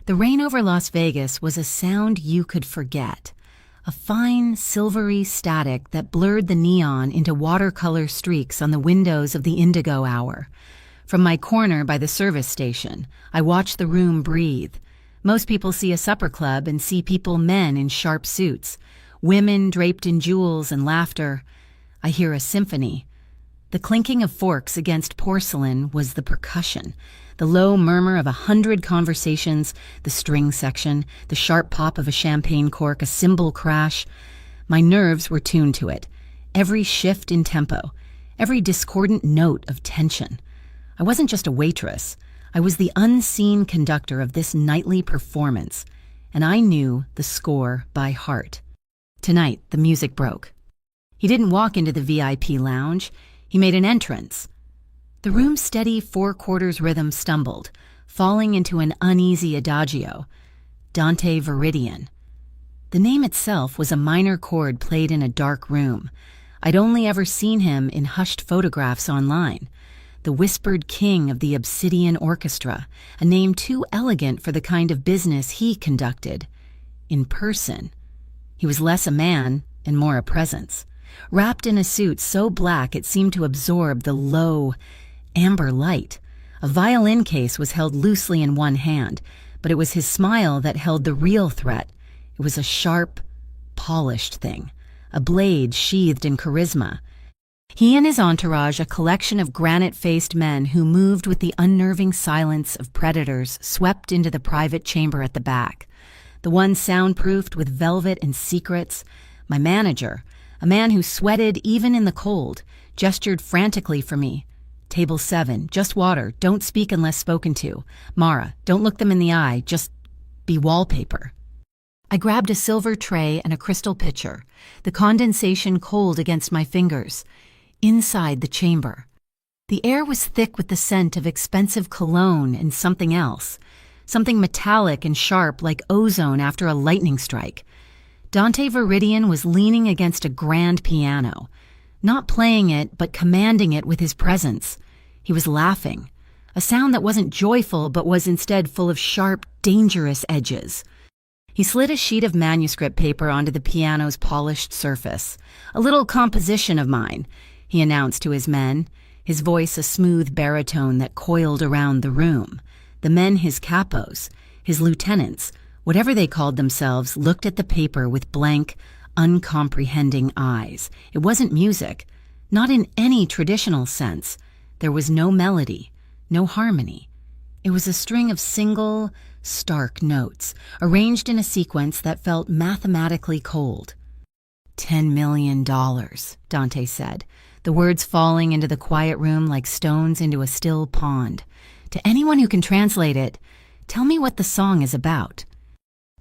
The rain over Las Vegas was a sound you could forget. A fine, silvery static that blurred the neon into watercolor streaks on the windows of the indigo hour. From my corner by the service station, I watched the room breathe. Most people see a supper club and see men in sharp suits, women draped in jewels and laughter. I hear a symphony. The clinking of forks against porcelain was the percussion, the low murmur of 100 conversations, the string section, the sharp pop of a champagne cork, a cymbal crash. My nerves were tuned to it, every shift in tempo, every discordant note of tension. I wasn't just a waitress. I was the unseen conductor of this nightly performance, and I knew the score by heart. Tonight, the music broke. He didn't walk into the VIP lounge. He made an entrance. The room's steady four-quarters rhythm stumbled, falling into an uneasy adagio. Dante Viridian. The name itself was a minor chord played in a dark room. I'd only ever seen him in hushed photographs online. The whispered king of the Obsidian Orchestra, a name too elegant for the kind of business he conducted. In person, he was less a man and more a presence. Wrapped in a suit so black it seemed to absorb the low, amber light. A violin case was held loosely in one hand, but it was his smile that held the real threat. It was a sharp, polished thing, a blade sheathed in charisma. He and his entourage, a collection of granite-faced men who moved with the unnerving silence of predators, swept into the private chamber at the back. The one soundproofed with velvet and secrets. My manager, a man who sweated even in the cold, gestured frantically for me. Table 7, just water, don't speak unless spoken to. Mara, don't look them in the eye, just be wallpaper. I grabbed a silver tray and a crystal pitcher, the condensation cold against my fingers. Inside the chamber, the air was thick with the scent of expensive cologne and something else, something metallic and sharp like ozone after a lightning strike. Dante Viridian was leaning against a grand piano, not playing it but commanding it with his presence. He was laughing, a sound that wasn't joyful but was instead full of sharp, dangerous edges. He slid a sheet of manuscript paper onto the piano's polished surface. A little composition of mine, he announced to his men, his voice a smooth baritone that coiled around the room. The men, his capos, his lieutenants, whatever they called themselves, looked at the paper with blank, uncomprehending eyes. It wasn't music, not in any traditional sense. There was no melody, no harmony. It was a string of single, stark notes, arranged in a sequence that felt mathematically cold. $10 million, Dante said, the words falling into the quiet room like stones into a still pond. To anyone who can translate it, tell me what the song is about.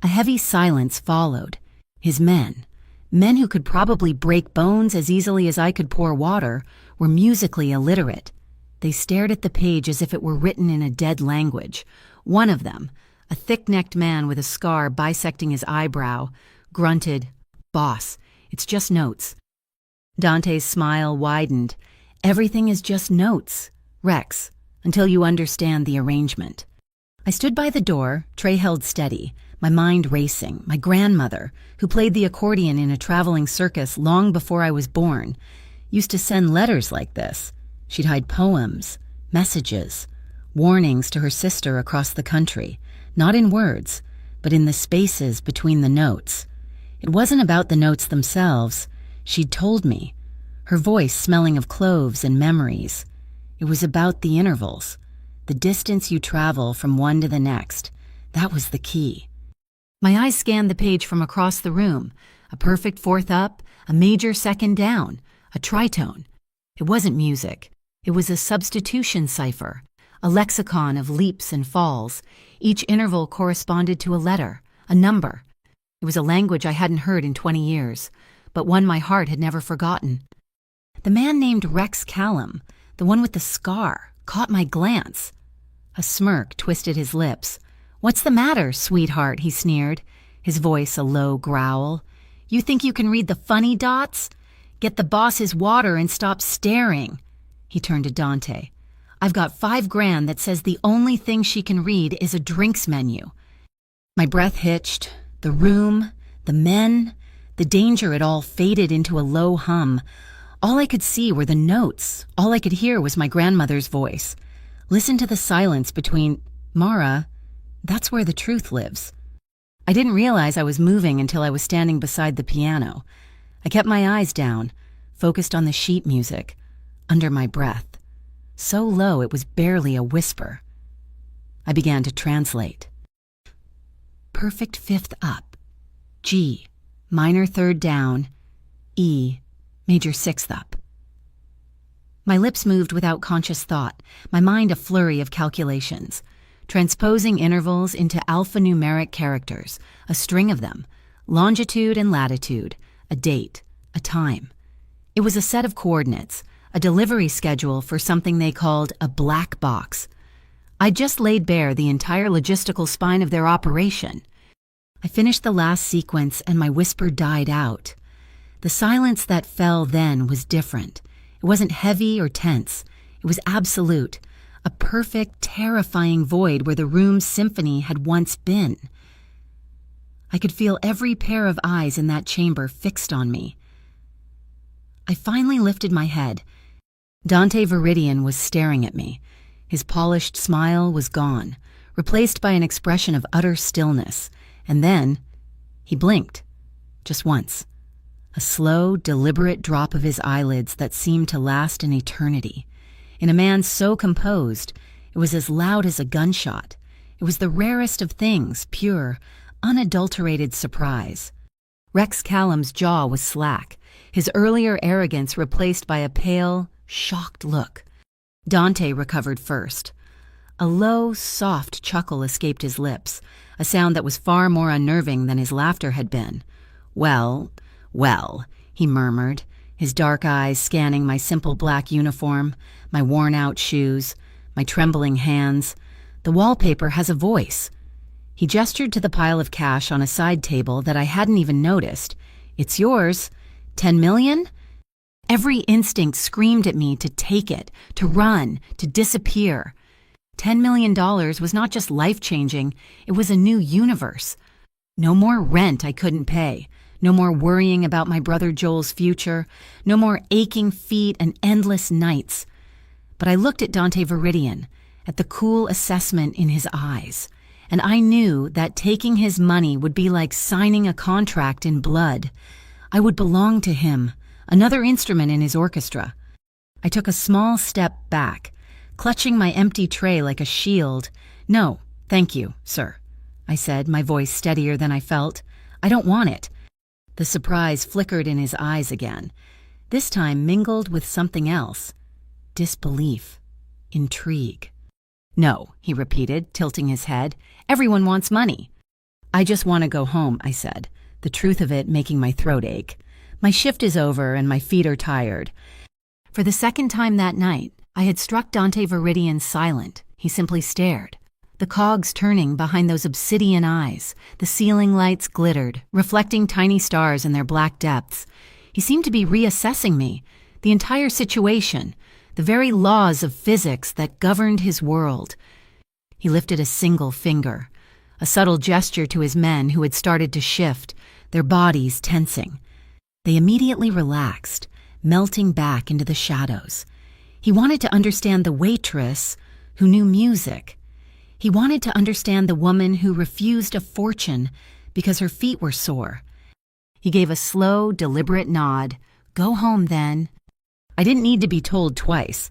A heavy silence followed. His men who could probably break bones as easily as I could pour water, were musically illiterate. They stared at the page as if it were written in a dead language. One of them, a thick-necked man with a scar bisecting his eyebrow, grunted, "Boss, it's just notes." Dante's smile widened. "Everything is just notes, Rex, until you understand the arrangement." I stood by the door, tray held steady, my mind racing. My grandmother, who played the accordion in a traveling circus long before I was born, used to send letters like this. She'd hide poems, messages, warnings to her sister across the country, not in words, but in the spaces between the notes. It wasn't about the notes themselves. She'd told me, her voice smelling of cloves and memories. It was about the intervals, the distance you travel from one to the next. That was the key. My eyes scanned the page from across the room, a perfect fourth up, a major second down, a tritone. It wasn't music. It was a substitution cipher, a lexicon of leaps and falls. Each interval corresponded to a letter, a number. It was a language I hadn't heard in 20 years, but one my heart had never forgotten. The man named Rex Callum, the one with the scar, caught my glance. A smirk twisted his lips. "What's the matter, sweetheart?" he sneered, his voice a low growl. "You think you can read the funny dots? Get the boss his water and stop staring." He turned to Dante. "I've got $5 grand that says the only thing she can read is a drinks menu." My breath hitched. The room, the men, the danger, it all faded into a low hum. All I could see were the notes. All I could hear was my grandmother's voice. Listen to the silence between, Mara, that's where the truth lives. I didn't realize I was moving until I was standing beside the piano. I kept my eyes down, focused on the sheet music, under my breath. So low it was barely a whisper. I began to translate. Perfect fifth up. G, minor third down. E, major sixth up. My lips moved without conscious thought, my mind a flurry of calculations, transposing intervals into alphanumeric characters, a string of them, longitude and latitude, a date, a time. It was a set of coordinates, a delivery schedule for something they called a black box. I just laid bare the entire logistical spine of their operation. I finished the last sequence and my whisper died out. The silence that fell then was different. It wasn't heavy or tense. It was absolute, a perfect, terrifying void where the room's symphony had once been. I could feel every pair of eyes in that chamber fixed on me. I finally lifted my head. Dante Viridian was staring at me. His polished smile was gone, replaced by an expression of utter stillness. And then, he blinked. Just once. A slow, deliberate drop of his eyelids that seemed to last an eternity. In a man so composed, it was as loud as a gunshot. It was the rarest of things, pure, unadulterated surprise. Rex Callum's jaw was slack, his earlier arrogance replaced by a pale, shocked look. Dante recovered first. A low, soft chuckle escaped his lips, a sound that was far more unnerving than his laughter had been. Well, he murmured, his dark eyes scanning my simple black uniform, my worn-out shoes, my trembling hands. The wallpaper has a voice. He gestured to the pile of cash on a side table that I hadn't even noticed. It's yours. 10 million? Every instinct screamed at me to take it, to run, to disappear. $10 million was not just life-changing, it was a new universe. No more rent I couldn't pay. No more worrying about my brother Joel's future. No more aching feet and endless nights. But I looked at Dante Viridian, at the cool assessment in his eyes, and I knew that taking his money would be like signing a contract in blood. I would belong to him, another instrument in his orchestra. I took a small step back, clutching my empty tray like a shield. No, thank you, sir, I said, my voice steadier than I felt. I don't want it. The surprise flickered in his eyes again, this time mingled with something else. Disbelief. Intrigue. No, he repeated, tilting his head. Everyone wants money. I just want to go home, I said, the truth of it making my throat ache. My shift is over and my feet are tired. For the second time that night, I had struck Dante Viridian silent. He simply stared. The cogs turning behind those obsidian eyes, the ceiling lights glittered, reflecting tiny stars in their black depths. He seemed to be reassessing me, the entire situation, the very laws of physics that governed his world. He lifted a single finger, a subtle gesture to his men who had started to shift, their bodies tensing. They immediately relaxed, melting back into the shadows. He wanted to understand the waitress who knew music. He wanted to understand the woman who refused a fortune because her feet were sore. He gave a slow, deliberate nod. Go home, then. I didn't need to be told twice.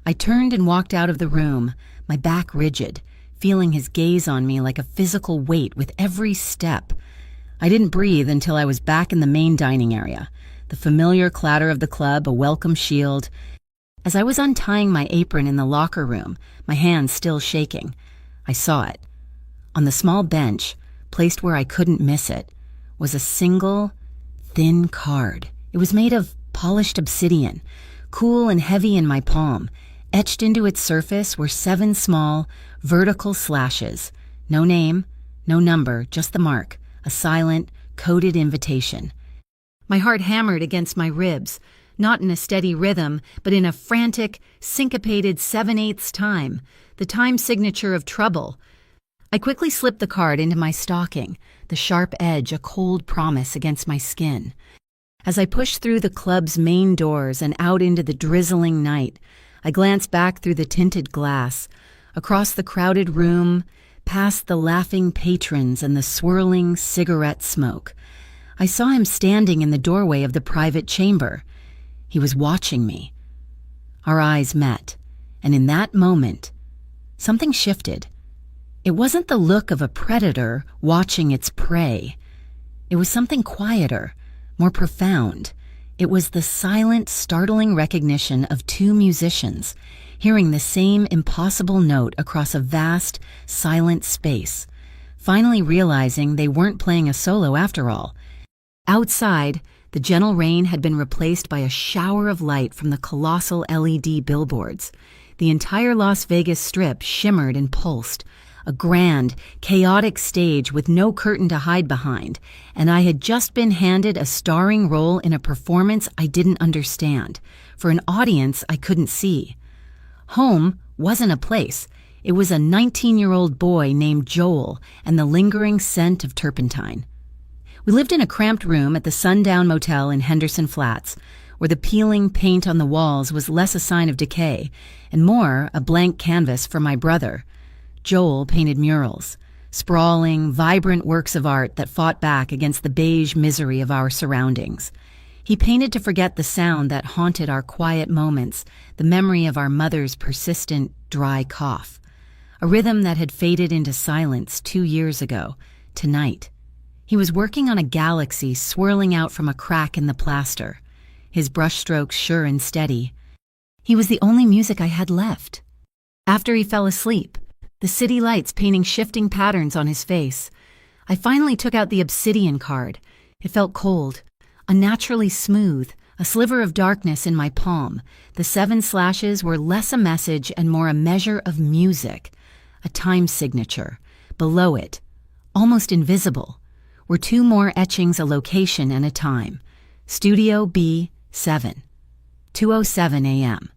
I turned and walked out of the room, my back rigid, feeling his gaze on me like a physical weight with every step. I didn't breathe until I was back in the main dining area, the familiar clatter of the club a welcome shield. As I was untying my apron in the locker room, my hands still shaking, I saw it. On the small bench, placed where I couldn't miss it, was a single, thin card. It was made of polished obsidian, cool and heavy in my palm. Etched into its surface were 7 small, vertical slashes. No name, no number, just the mark, a silent, coded invitation. My heart hammered against my ribs, not in a steady rhythm, but in a frantic, syncopated 7/8 time, the time signature of trouble. I quickly slipped the card into my stocking, the sharp edge a cold promise against my skin. As I pushed through the club's main doors and out into the drizzling night, I glanced back through the tinted glass, across the crowded room, past the laughing patrons and the swirling cigarette smoke. I saw him standing in the doorway of the private chamber. He was watching me. Our eyes met, and in that moment, something shifted. It wasn't the look of a predator watching its prey. It was something quieter, more profound. It was the silent, startling recognition of two musicians, hearing the same impossible note across a vast, silent space, finally realizing they weren't playing a solo after all. Outside, the gentle rain had been replaced by a shower of light from the colossal LED billboards. The entire Las Vegas Strip shimmered and pulsed, a grand, chaotic stage with no curtain to hide behind, and I had just been handed a starring role in a performance I didn't understand, for an audience I couldn't see. Home wasn't a place. It was a 19-year-old boy named Joel and the lingering scent of turpentine. We lived in a cramped room at the Sundown Motel in Henderson Flats, where the peeling paint on the walls was less a sign of decay and more a blank canvas for my brother. Joel painted murals, sprawling, vibrant works of art that fought back against the beige misery of our surroundings. He painted to forget the sound that haunted our quiet moments, the memory of our mother's persistent, dry cough. A rhythm that had faded into silence 2 years ago, tonight. He was working on a galaxy swirling out from a crack in the plaster, his brushstrokes sure and steady. He was the only music I had left. After he fell asleep, the city lights painting shifting patterns on his face, I finally took out the obsidian card. It felt cold, unnaturally smooth, a sliver of darkness in my palm. The 7 slashes were less a message and more a measure of music, a time signature. Below it, almost invisible, were 2 more etchings, a location and a time. Studio B7, 2:07 a.m.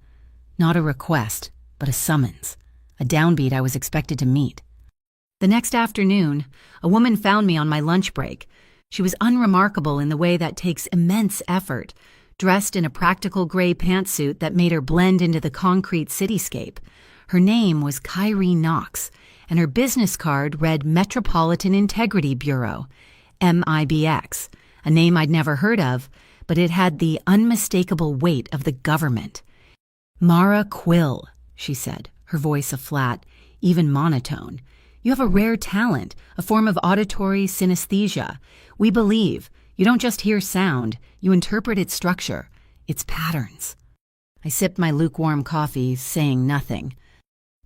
Not a request, but a summons. A downbeat I was expected to meet. The next afternoon, a woman found me on my lunch break. She was unremarkable in the way that takes immense effort, dressed in a practical gray pantsuit that made her blend into the concrete cityscape. Her name was Kyrie Knox, and her business card read Metropolitan Integrity Bureau, MIBX, a name I'd never heard of, but it had the unmistakable weight of the government. "Mara Quill," she said, her voice a flat, even monotone. "You have a rare talent, a form of auditory synesthesia. We believe. You don't just hear sound, you interpret its structure, its patterns." I sipped my lukewarm coffee, saying nothing.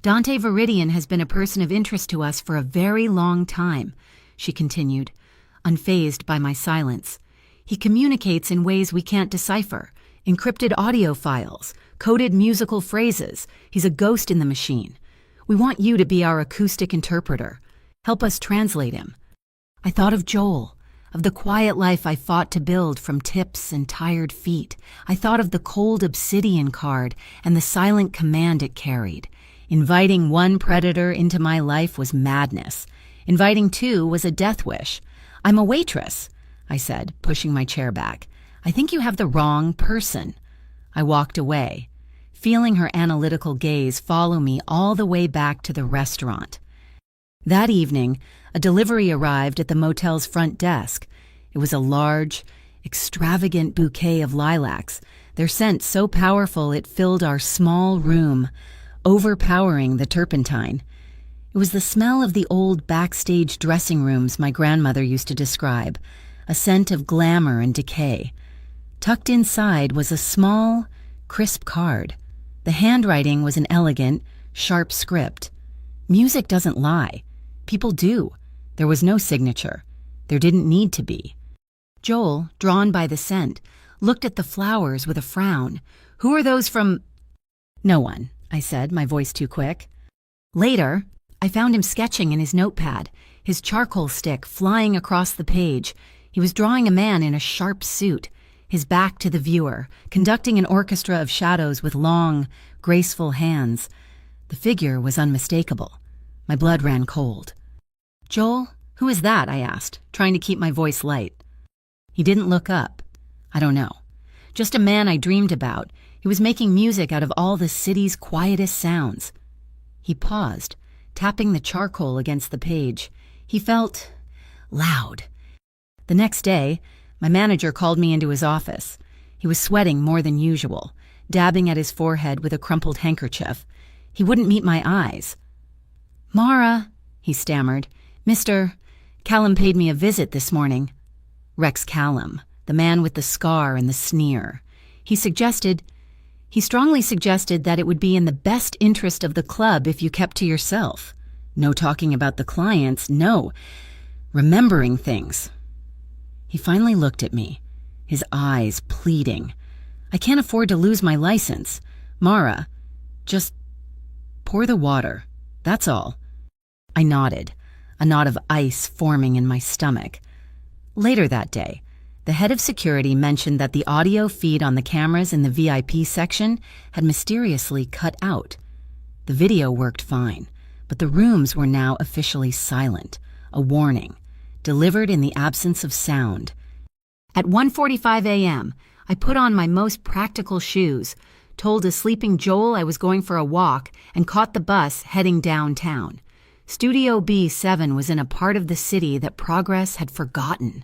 "Dante Viridian has been a person of interest to us for a very long time," she continued, unfazed by my silence. "He communicates in ways we can't decipher, encrypted audio files, coded musical phrases. He's a ghost in the machine. We want you to be our acoustic interpreter. Help us translate him." I thought of Joel, of the quiet life I fought to build from tips and tired feet. I thought of the cold obsidian card and the silent command it carried. Inviting one predator into my life was madness. Inviting 2 was a death wish. "I'm a waitress," I said, pushing my chair back. "I think you have the wrong person." I walked away, feeling her analytical gaze follow me all the way back to the restaurant. That evening, a delivery arrived at the motel's front desk. It was a large, extravagant bouquet of lilacs, their scent so powerful it filled our small room, overpowering the turpentine. It was the smell of the old backstage dressing rooms my grandmother used to describe, a scent of glamour and decay. Tucked inside was a small, crisp card. The handwriting was an elegant, sharp script. Music doesn't lie. People do. There was no signature. There didn't need to be. Joel, drawn by the scent, looked at the flowers with a frown. "Who are those from—" "No one," I said, my voice too quick. Later, I found him sketching in his notepad, his charcoal stick flying across the page. He was drawing a man in a sharp suit, his back to the viewer, conducting an orchestra of shadows with long, graceful hands. The figure was unmistakable. My blood ran cold. "Joel, who is that?" I asked, trying to keep my voice light. He didn't look up. I don't know. Just a man I dreamed about. He was making music out of all the city's quietest sounds. He paused, tapping the charcoal against the page. He felt loud. The next day, my manager called me into his office. He was sweating more than usual, dabbing at his forehead with a crumpled handkerchief. He wouldn't meet my eyes. "Mara," he stammered, "Mr. Callum paid me a visit this morning." Rex Callum, the man with the scar and the sneer. He strongly suggested that it would be in the best interest of the club if you kept to yourself. No talking about the clients, no. Remembering things. He finally looked at me, his eyes pleading. "I can't afford to lose my license. Mara, just pour the water. That's all." I nodded, a knot of ice forming in my stomach. Later that day, the head of security mentioned that the audio feed on the cameras in the VIP section had mysteriously cut out. The video worked fine, but the rooms were now officially silent, a warning, delivered in the absence of sound. At 1:45 a.m., I put on my most practical shoes, told a sleeping Joel I was going for a walk, and caught the bus heading downtown. Studio B7 was in a part of the city that progress had forgotten.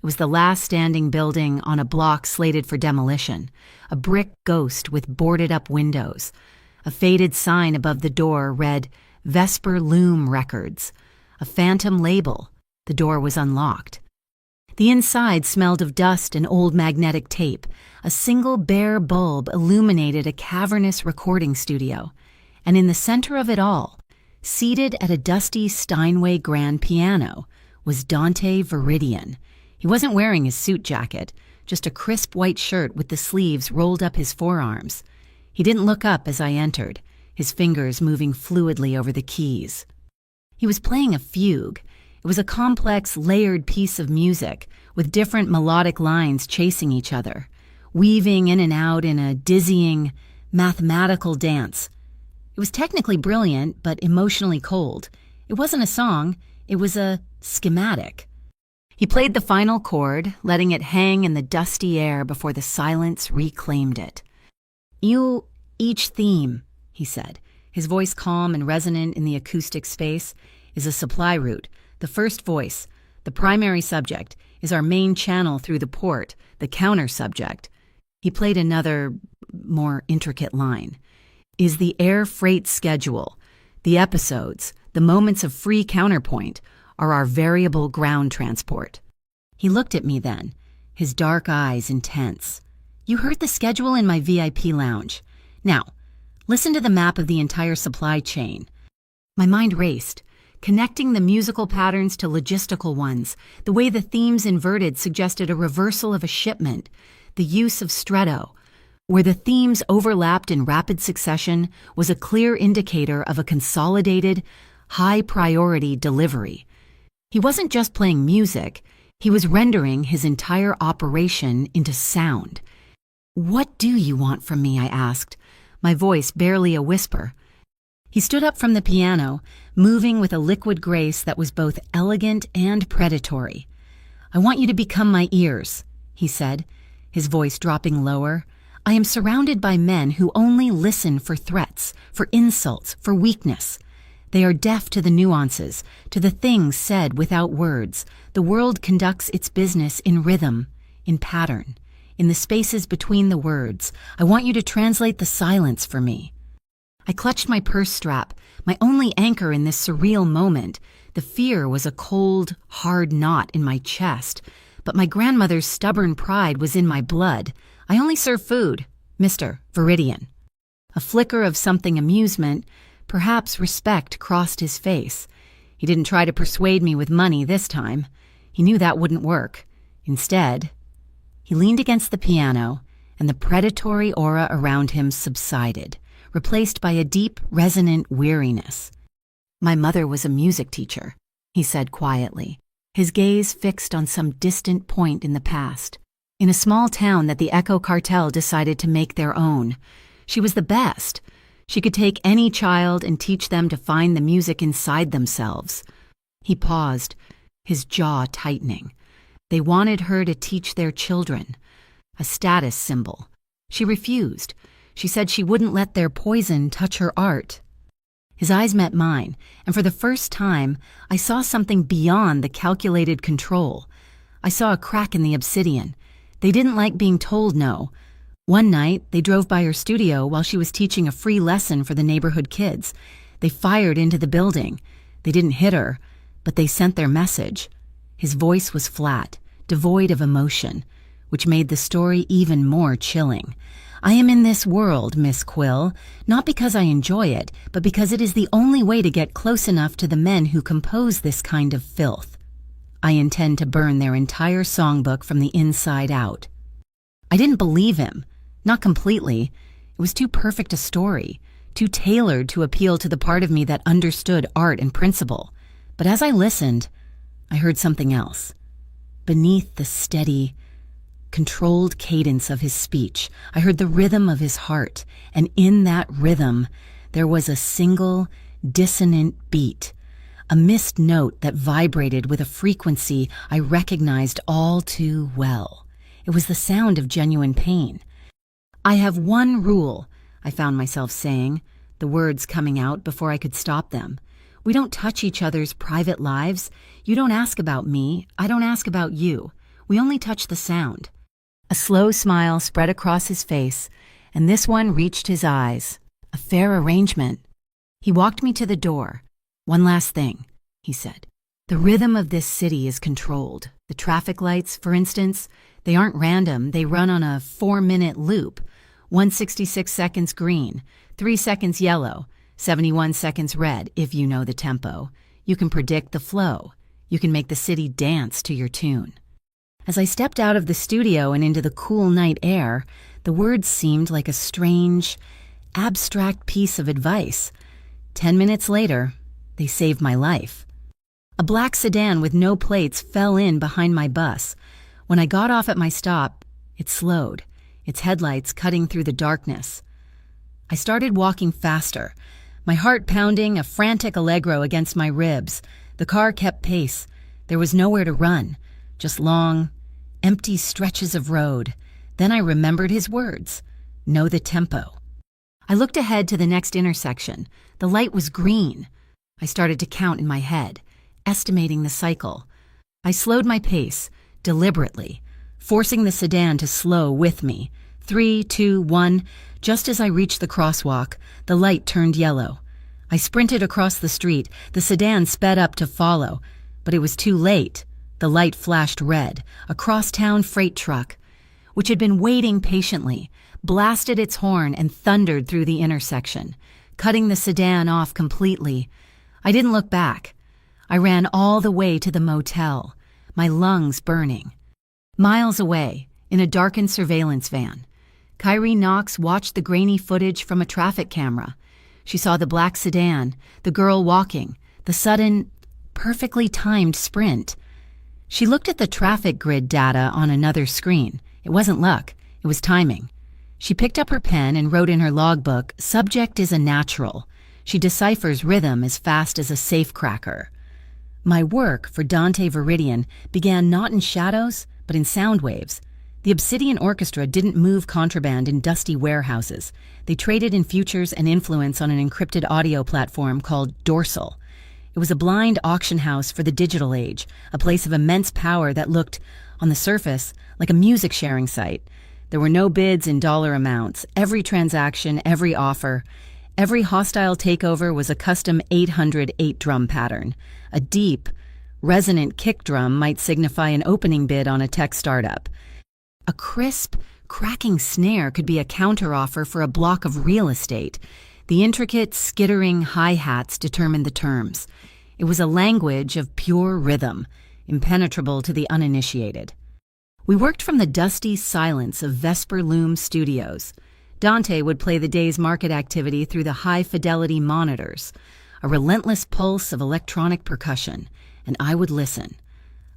It was the last standing building on a block slated for demolition, a brick ghost with boarded-up windows. A faded sign above the door read, "Vesper Loom Records." A phantom label. The door was unlocked. The inside smelled of dust and old magnetic tape. A single bare bulb illuminated a cavernous recording studio. And in the center of it all, seated at a dusty Steinway grand piano, was Dante Viridian. He wasn't wearing his suit jacket, just a crisp white shirt with the sleeves rolled up his forearms. He didn't look up as I entered, his fingers moving fluidly over the keys. He was playing a fugue. It was a complex, layered piece of music, with different melodic lines chasing each other, weaving in and out in a dizzying, mathematical dance. It was technically brilliant, but emotionally cold. It wasn't a song, it was a schematic. He played the final chord, letting it hang in the dusty air before the silence reclaimed it. Each theme, he said, his voice calm and resonant in the acoustic space, is a supply route. The first voice, the primary subject, is our main channel through the port, the counter subject. He played another, more intricate line. Is the air freight schedule. The episodes, the moments of free counterpoint, are our variable ground transport. He looked at me then, his dark eyes intense. "You heard the schedule in my VIP lounge. Now, listen to the map of the entire supply chain." My mind raced, connecting the musical patterns to logistical ones. The way the themes inverted suggested a reversal of a shipment, the use of stretto. Where the themes overlapped in rapid succession was a clear indicator of a consolidated, high-priority delivery. He wasn't just playing music, he was rendering his entire operation into sound. "What do you want from me?" I asked, my voice barely a whisper. He stood up from the piano, moving with a liquid grace that was both elegant and predatory. "I want you to become my ears," he said, his voice dropping lower. "I am surrounded by men who only listen for threats, for insults, for weakness. They are deaf to the nuances, to the things said without words. The world conducts its business in rhythm, in pattern, in the spaces between the words. I want you to translate the silence for me." I clutched my purse strap, my only anchor in this surreal moment. The fear was a cold, hard knot in my chest, but my grandmother's stubborn pride was in my blood. "I only serve food, Mr. Viridian." A flicker of something amusement, perhaps respect, crossed his face. He didn't try to persuade me with money this time. He knew that wouldn't work. Instead, he leaned against the piano, and the predatory aura around him subsided, replaced by a deep, resonant weariness. "My mother was a music teacher," he said quietly, his gaze fixed on some distant point in the past, in a small town that the Echo Cartel decided to make their own. She was the best. She could take any child and teach them to find the music inside themselves. He paused, his jaw tightening. They wanted her to teach their children. A status symbol. She refused. She said she wouldn't let their poison touch her art. His eyes met mine, and for the first time, I saw something beyond the calculated control. I saw a crack in the obsidian. They didn't like being told no. One night, they drove by her studio while she was teaching a free lesson for the neighborhood kids. They fired into the building. They didn't hit her, but they sent their message. His voice was flat, devoid of emotion, which made the story even more chilling. I am in this world, Miss Quill, not because I enjoy it, but because it is the only way to get close enough to the men who compose this kind of filth. I intend to burn their entire songbook from the inside out. I didn't believe him. Not completely. It was too perfect a story, too tailored to appeal to the part of me that understood art and principle. But as I listened, I heard something else. Beneath the steady, controlled cadence of his speech, I heard the rhythm of his heart, and in that rhythm, there was a single, dissonant beat, a missed note that vibrated with a frequency I recognized all too well. It was the sound of genuine pain. "I have one rule," I found myself saying, the words coming out before I could stop them. "We don't touch each other's private lives. You don't ask about me, I don't ask about you. We only touch the sound." A slow smile spread across his face, and this one reached his eyes. A fair arrangement. He walked me to the door. "One last thing," he said. "The rhythm of this city is controlled. The traffic lights, for instance, they aren't random. They run on a 4-minute loop. 166 seconds green, 3 seconds yellow, 71 seconds red, if you know the tempo. You can predict the flow. You can make the city dance to your tune." As I stepped out of the studio and into the cool night air, the words seemed like a strange, abstract piece of advice. 10 minutes later, they saved my life. A black sedan with no plates fell in behind my bus. When I got off at my stop, it slowed, its headlights cutting through the darkness. I started walking faster, my heart pounding a frantic allegro against my ribs. The car kept pace. There was nowhere to run. Just long, empty stretches of road. Then I remembered his words. Know the tempo. I looked ahead to the next intersection. The light was green. I started to count in my head, estimating the cycle. I slowed my pace, deliberately, forcing the sedan to slow with me. 3, 2, 1. Just as I reached the crosswalk, the light turned yellow. I sprinted across the street. The sedan sped up to follow, but it was too late. The light flashed red. A crosstown freight truck, which had been waiting patiently, blasted its horn and thundered through the intersection, cutting the sedan off completely. I didn't look back. I ran all the way to the motel, my lungs burning. Miles away, in a darkened surveillance van, Kyrie Knox watched the grainy footage from a traffic camera. She saw the black sedan, the girl walking, the sudden, perfectly timed sprint. She looked at the traffic grid data on another screen. It wasn't luck, it was timing. She picked up her pen and wrote in her logbook, "Subject is a natural." She deciphers rhythm as fast as a safecracker. My work for Dante Viridian began not in shadows, but in sound waves. The Obsidian Orchestra didn't move contraband in dusty warehouses. They traded in futures and influence on an encrypted audio platform called Dorsal. It was a blind auction house for the digital age, a place of immense power that looked, on the surface, like a music sharing site. There were no bids in dollar amounts. Every transaction, every offer, every hostile takeover was a custom 800 8-drum pattern. A deep, resonant kick drum might signify an opening bid on a tech startup. A crisp, cracking snare could be a counteroffer for a block of real estate. The intricate, skittering hi-hats determined the terms. It was a language of pure rhythm, impenetrable to the uninitiated. We worked from the dusty silence of Vesper Loom Studios. Dante would play the day's market activity through the high-fidelity monitors, a relentless pulse of electronic percussion, and I would listen.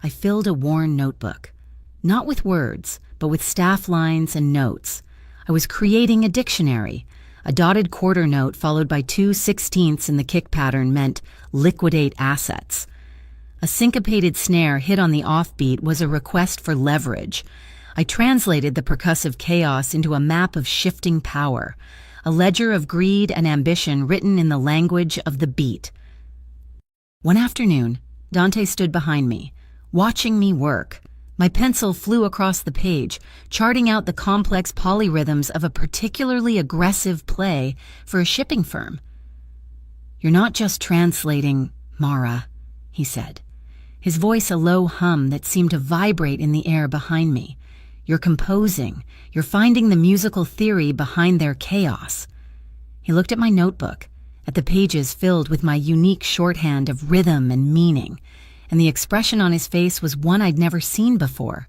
I filled a worn notebook, not with words, but with staff lines and notes. I was creating a dictionary. A dotted quarter note followed by 2 16ths in the kick pattern meant liquidate assets. A syncopated snare hit on the offbeat was a request for leverage. I translated the percussive chaos into a map of shifting power, a ledger of greed and ambition written in the language of the beat. One afternoon, Dante stood behind me, watching me work. My pencil flew across the page, charting out the complex polyrhythms of a particularly aggressive play for a shipping firm. "You're not just translating, Mara," he said, his voice a low hum that seemed to vibrate in the air behind me. "You're composing. You're finding the musical theory behind their chaos." He looked at my notebook, at the pages filled with my unique shorthand of rhythm and meaning, and the expression on his face was one I'd never seen before.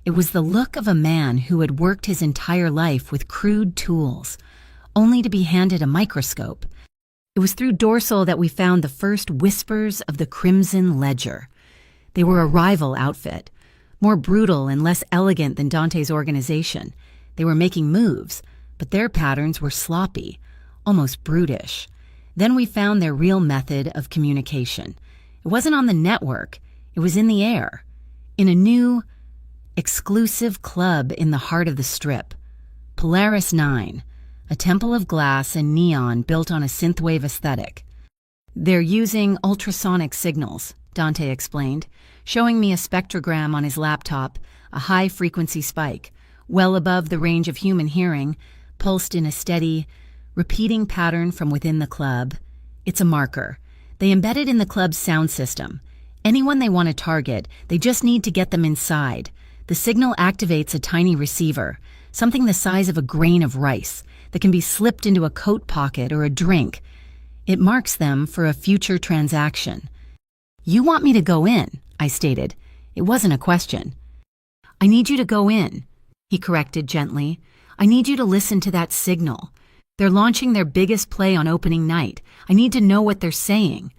It was the look of a man who had worked his entire life with crude tools, only to be handed a microscope. It was through Dorsal that we found the first whispers of the Crimson Ledger. They were a rival outfit, more brutal and less elegant than Dante's organization. They were making moves, but their patterns were sloppy, almost brutish. Then we found their real method of communication. It wasn't on the network, it was in the air, in a new, exclusive club in the heart of the Strip, Polaris 9, a temple of glass and neon built on a synthwave aesthetic. "They're using ultrasonic signals," Dante explained, showing me a spectrogram on his laptop, a high-frequency spike, well above the range of human hearing, pulsed in a steady, repeating pattern from within the club. It's a marker. They embed it in the club's sound system. Anyone they want to target, they just need to get them inside. The signal activates a tiny receiver, something the size of a grain of rice, that can be slipped into a coat pocket or a drink. It marks them for a future transaction. "You want me to go in," I stated. It wasn't a question. "I need you to go in," he corrected gently. "I need you to listen to that signal. They're launching their biggest play on opening night. I need to know what they're saying."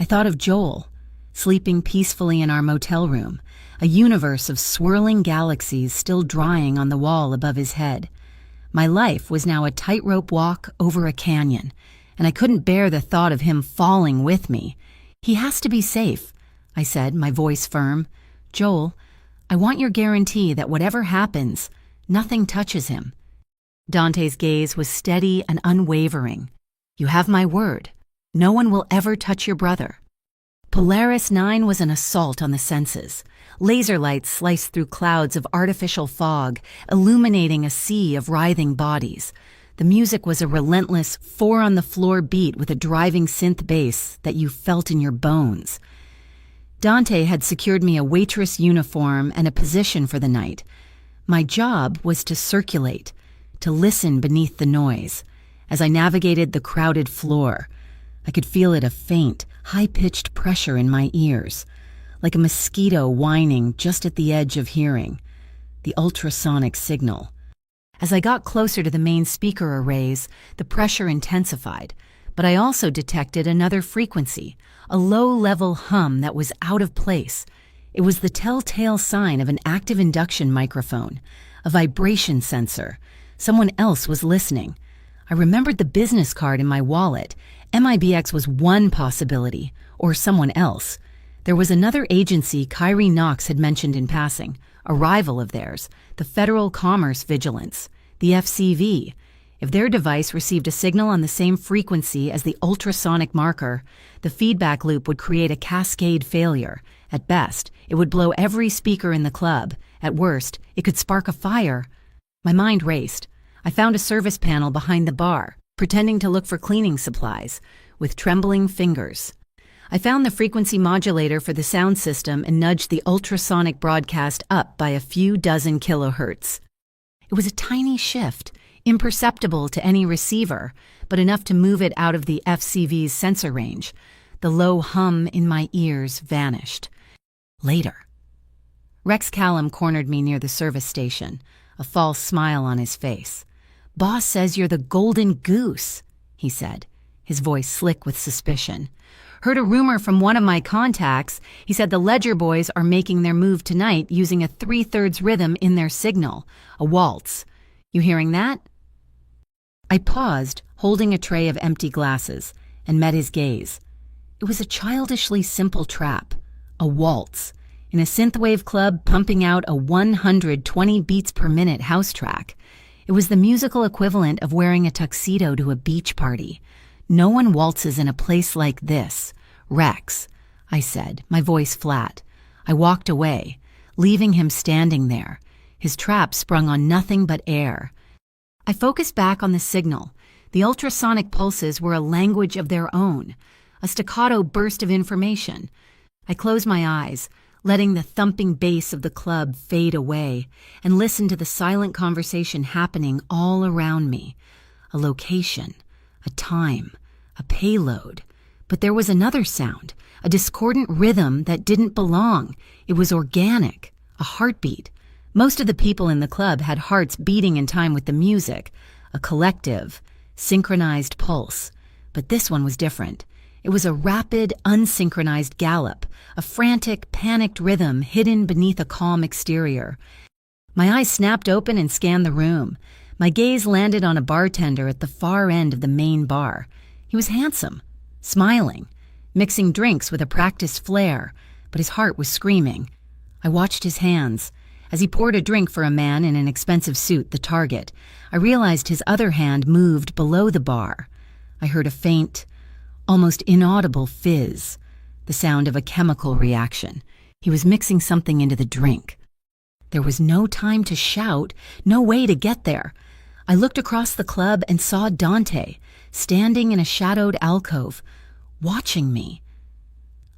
I thought of Joel, sleeping peacefully in our motel room, a universe of swirling galaxies still drying on the wall above his head. My life was now a tightrope walk over a canyon, and I couldn't bear the thought of him falling with me. "He has to be safe," I said, my voice firm. "Joel, I want your guarantee that whatever happens, nothing touches him." Dante's gaze was steady and unwavering. "You have my word. No one will ever touch your brother." Polaris 9 was an assault on the senses. Laser lights sliced through clouds of artificial fog, illuminating a sea of writhing bodies. The music was a relentless, four-on-the-floor beat with a driving synth bass that you felt in your bones. Dante had secured me a Waitress uniform and a position for the night. My job was to circulate, to listen beneath the noise. As I navigated the crowded floor, I could feel it, a faint, high-pitched pressure in my ears, like a mosquito whining just at the edge of hearing. The ultrasonic signal. As I got closer to the main speaker arrays, the pressure intensified, but I also detected another frequency, a low-level hum that was out of place. It was the telltale sign of an active induction microphone, a vibration sensor. Someone else was listening. I remembered the business card in my wallet. MIBX was one possibility, or someone else. There was another agency Kyrie Knox had mentioned in passing, a rival of theirs, the Federal Commerce Vigilance, the FCV. If their device received a signal on the same frequency as the ultrasonic marker, the feedback loop would create a cascade failure. At best, it would blow every speaker in the club. At worst, it could spark a fire. My mind raced. I found a service panel behind the bar, pretending to look for cleaning supplies, with trembling fingers. I found the frequency modulator for the sound system and nudged the ultrasonic broadcast up by a few dozen kilohertz. It was a tiny shift, imperceptible to any receiver, but enough to move it out of the FCV's sensor range. The low hum in my ears vanished. Later. Rex Callum cornered me near the service station, a false smile on his face. "Boss says you're the golden goose," he said, his voice slick with suspicion. "Heard a rumor from one of my contacts. He said the Ledger boys are making their move tonight using a 3/3 rhythm in their signal, a waltz. You hearing that?" I paused, holding a tray of empty glasses, and met his gaze. It was a childishly simple trap, A waltz, in a synthwave club pumping out a 120 beats per minute house track. It was the musical equivalent of wearing a tuxedo to a beach party. No one waltzes in a place like this. Rex, I said, my voice flat. I walked away, leaving him standing there, his trap sprung on nothing but air. I focused back on the signal. The ultrasonic pulses were a language of their own, a staccato burst of information. I closed my eyes, letting the thumping bass of the club fade away, and listened to the silent conversation happening all around me. A location, a time, a payload. But there was another sound, a discordant rhythm that didn't belong. It was organic, a heartbeat. Most of the people in the club had hearts beating in time with the music, a collective, synchronized pulse. But this one was different. It was a rapid, unsynchronized gallop, a frantic, panicked rhythm hidden beneath a calm exterior. My eyes snapped open and scanned the room. My gaze landed on a bartender at the far end of the main bar. He was handsome, smiling, mixing drinks with a practiced flair, but his heart was screaming. I watched his hands. As he poured a drink for a man in an expensive suit, the target, I realized his other hand moved below the bar. I heard a faint, almost inaudible fizz, the sound of a chemical reaction. He was mixing something into the drink. There was no time to shout, no way to get there. I looked across the club and saw Dante, standing in a shadowed alcove, watching me.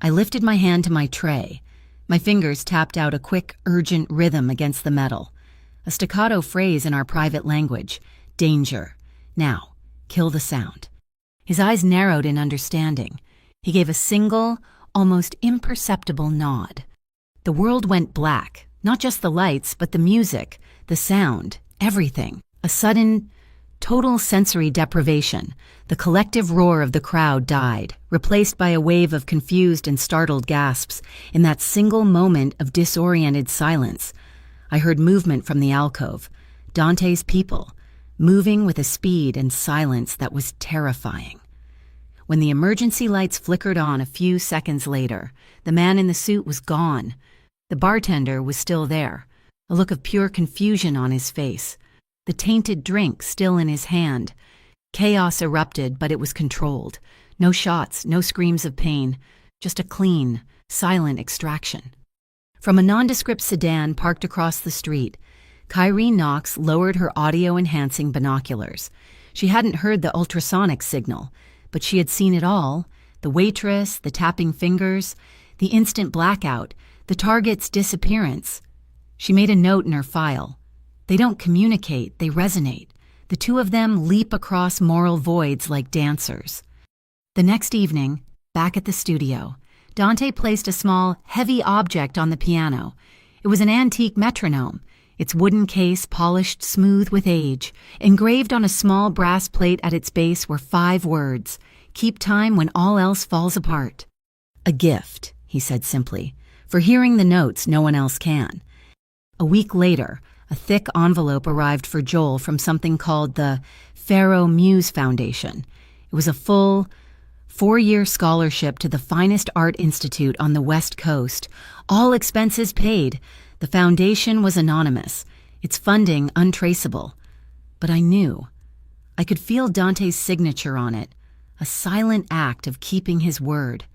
I lifted my hand to my tray. My fingers tapped out a quick, urgent rhythm against the metal. A staccato phrase in our private language. Danger. Now, kill the sound. His eyes narrowed in understanding. He gave a single, almost imperceptible nod. The world went black, not just the lights, but the music, the sound, everything. A sudden, total sensory deprivation. The collective roar of the crowd died, replaced by a wave of confused and startled gasps. In that single moment of disoriented silence, I heard movement from the alcove. Dante's people, moving with a speed and silence that was terrifying. When the emergency lights flickered on a few seconds later, the man in the suit was gone. The bartender was still there, a look of pure confusion on his face, the tainted drink still in his hand. Chaos erupted, but it was controlled. No shots, no screams of pain, just a clean, silent extraction. From a nondescript sedan parked across the street, Kyrie Knox lowered her audio-enhancing binoculars. She hadn't heard the ultrasonic signal, but she had seen it all: the waitress, the tapping fingers, the instant blackout, the target's disappearance. She made a note in her file. They don't communicate, they resonate. The two of them leap across moral voids like dancers. The next evening, back at the studio, Dante placed a small, heavy object on the piano. It was an antique metronome, its wooden case polished smooth with age. Engraved on a small brass plate at its base were 5 words: "Keep time when all else falls apart." "A gift," he said simply, "for hearing the notes no one else can." A week later, a thick envelope arrived for Joel from something called the Pharaoh Muse Foundation. It was a full, 4-year scholarship to the finest art institute on the West Coast, all expenses paid. The foundation was anonymous, its funding untraceable. But I knew. I could feel Dante's signature on it, a silent act of keeping his word.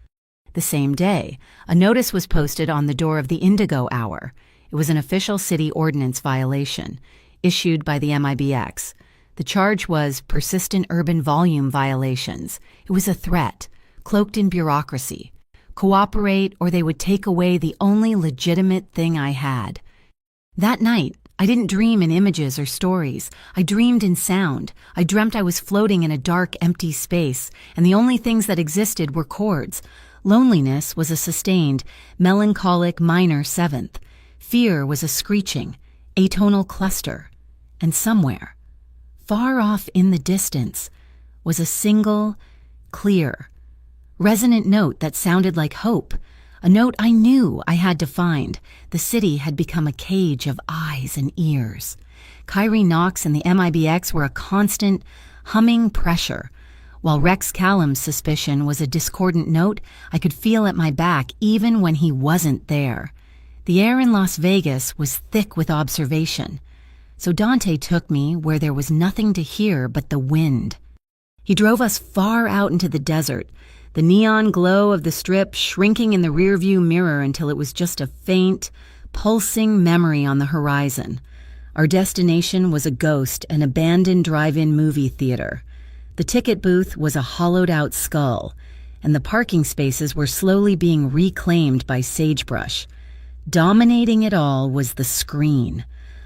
The same day, a notice was posted on the door of the Indigo Hour. It was an official city ordinance violation, issued by the MIBX. The charge was persistent urban volume violations. It was a threat, cloaked in bureaucracy. Cooperate or they would take away the only legitimate thing I had. That night, I didn't dream in images or stories. I dreamed in sound. I dreamt I was floating in a dark, empty space, and the only things that existed were chords. Loneliness was a sustained, melancholic minor 7th. Fear was a screeching, atonal cluster. And somewhere, far off in the distance, was a single, clear, resonant note that sounded like hope, a note I knew I had to find. The city had become a cage of eyes and ears. Kyrie Knox and the MIBX were a constant, humming pressure. While Rex Callum's suspicion was a discordant note I could feel at my back even when he wasn't there. The air in Las Vegas was thick with observation, so Dante took me where there was nothing to hear but the wind. He drove us far out into the desert, the neon glow of the Strip shrinking in the rearview mirror until it was just a faint, pulsing memory on the horizon. Our destination was a ghost, an abandoned drive-in movie theater. The ticket booth was a hollowed-out skull, and the parking spaces were slowly being reclaimed by sagebrush. Dominating it all was the screen,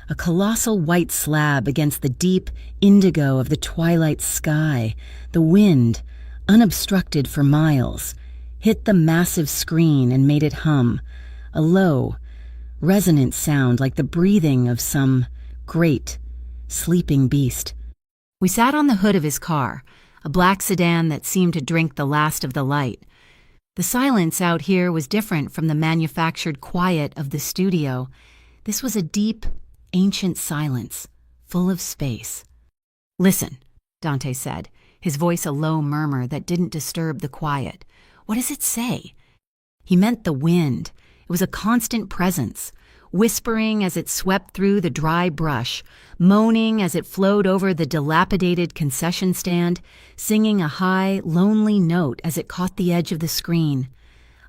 a colossal white slab against the deep indigo of the twilight sky. The wind, unobstructed for miles, hit the massive screen and made it hum, a low, resonant sound like the breathing of some great, sleeping beast. We sat on the hood of his car, a black sedan that seemed to drink the last of the light. The silence out here was different from the manufactured quiet of the studio. This was a deep, ancient silence, full of space. "Listen," Dante said, his voice a low murmur that didn't disturb the quiet. "What does it say?" He meant the wind. It was a constant presence, whispering as it swept through the dry brush, moaning as it flowed over the dilapidated concession stand, singing a high, lonely note as it caught the edge of the screen.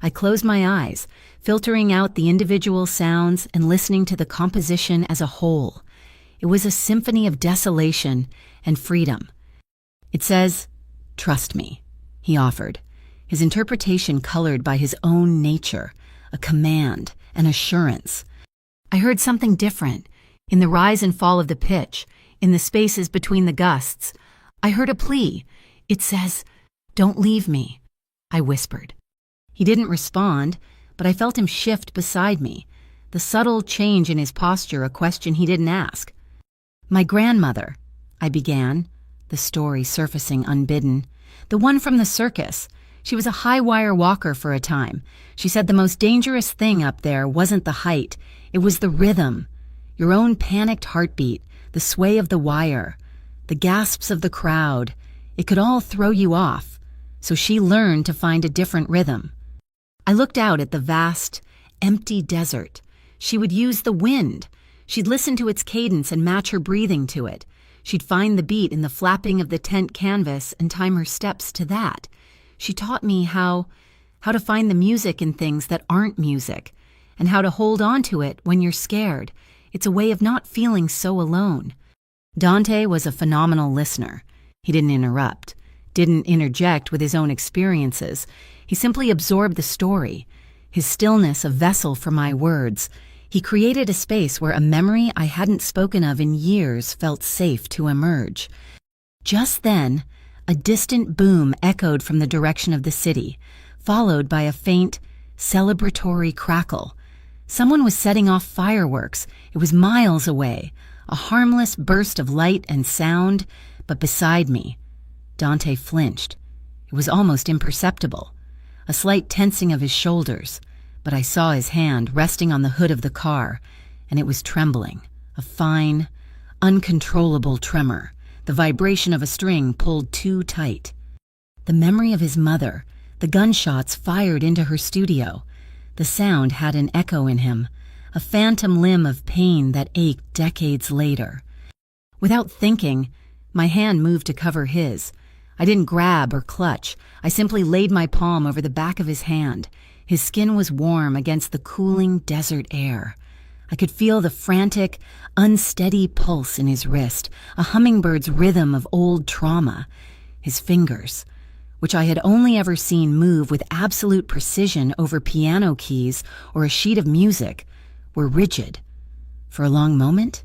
I closed my eyes, filtering out the individual sounds and listening to the composition as a whole. It was a symphony of desolation and freedom. "It says, 'Trust me,'" he offered, his interpretation colored by his own nature, a command, an assurance. I heard something different, in the rise and fall of the pitch, in the spaces between the gusts. I heard a plea. "It says, 'Don't leave me,'" I whispered. He didn't respond, but I felt him shift beside me, the subtle change in his posture a question he didn't ask. "My grandmother," I began, the story surfacing unbidden, "the one from the circus. She was a high-wire walker for a time. She said the most dangerous thing up there wasn't the height, it was the rhythm, your own panicked heartbeat, the sway of the wire, the gasps of the crowd. It could all throw you off, so she learned to find a different rhythm." I looked out at the vast, empty desert. She would use the wind. She'd listen to its cadence and match her breathing to it. She'd find the beat in the flapping of the tent canvas and time her steps to that. She taught me how to find the music in things that aren't music, and how to hold on to it when you're scared. It's a way of not feeling so alone. Dante was a phenomenal listener. He didn't interrupt, didn't interject with his own experiences. He simply absorbed the story, his stillness a vessel for my words. He created a space where a memory I hadn't spoken of in years felt safe to emerge. Just then, a distant boom echoed from the direction of the city, followed by a faint, celebratory crackle. Someone was setting off fireworks. It was miles away, a harmless burst of light and sound, but beside me, Dante flinched. It was almost imperceptible, a slight tensing of his shoulders, but I saw his hand resting on the hood of the car, and it was trembling, a fine, uncontrollable tremor, the vibration of a string pulled too tight. The memory of his mother, the gunshots fired into her studio. The sound had an echo in him, a phantom limb of pain that ached decades later. Without thinking, my hand moved to cover his. I didn't grab or clutch. I simply laid my palm over the back of his hand. His skin was warm against the cooling desert air. I could feel the frantic, unsteady pulse in his wrist, a hummingbird's rhythm of old trauma. His fingers, which I had only ever seen move with absolute precision over piano keys or a sheet of music, were rigid. For a long moment,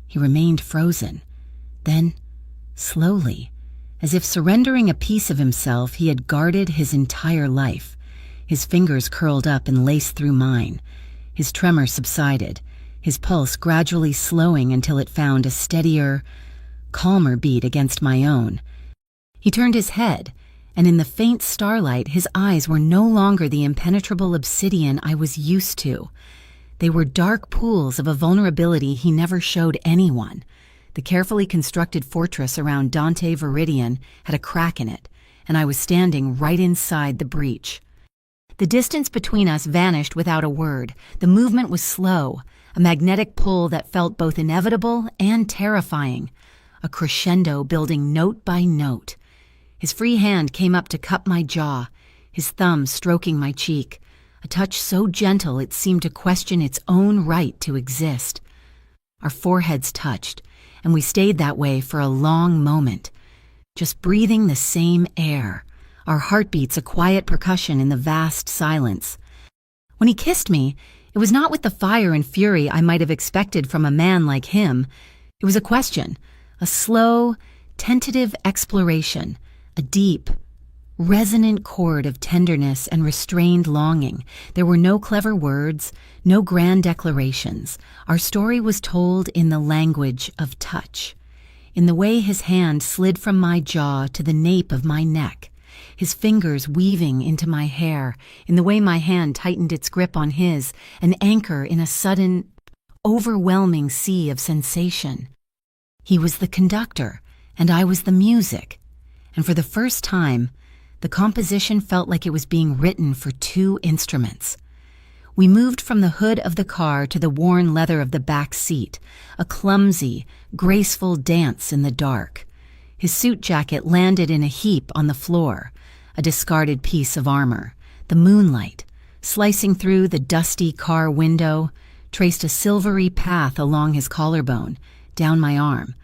he remained frozen. Then, slowly, as if surrendering a piece of himself he had guarded his entire life, his fingers curled up and laced through mine. His tremor subsided, his pulse gradually slowing until it found a steadier, calmer beat against my own. He turned his head, and in the faint starlight his eyes were no longer the impenetrable obsidian I was used to. They were dark pools of a vulnerability he never showed anyone. The carefully constructed fortress around Dante Viridian had a crack in it, and I was standing right inside the breach. The distance between us vanished without a word. The movement was slow, a magnetic pull that felt both inevitable and terrifying, a crescendo building note by note. His free hand came up to cup my jaw, his thumb stroking my cheek, a touch so gentle it seemed to question its own right to exist. Our foreheads touched, and we stayed that way for a long moment, just breathing the same air, our heartbeats a quiet percussion in the vast silence. When he kissed me, it was not with the fire and fury I might have expected from a man like him. It was a question, a slow, tentative exploration, a deep, resonant chord of tenderness and restrained longing. There were no clever words, no grand declarations. Our story was told in the language of touch, in the way his hand slid from my jaw to the nape of my neck, his fingers weaving into my hair, in the way my hand tightened its grip on his, an anchor in a sudden, overwhelming sea of sensation. He was the conductor, and I was the music, and for the first time, the composition felt like it was being written for two instruments. We moved from the hood of the car to the worn leather of the back seat, a clumsy, graceful dance in the dark. His suit jacket landed in a heap on the floor, a discarded piece of armor. The moonlight, slicing through the dusty car window, traced a silvery path along his collarbone, down my arm.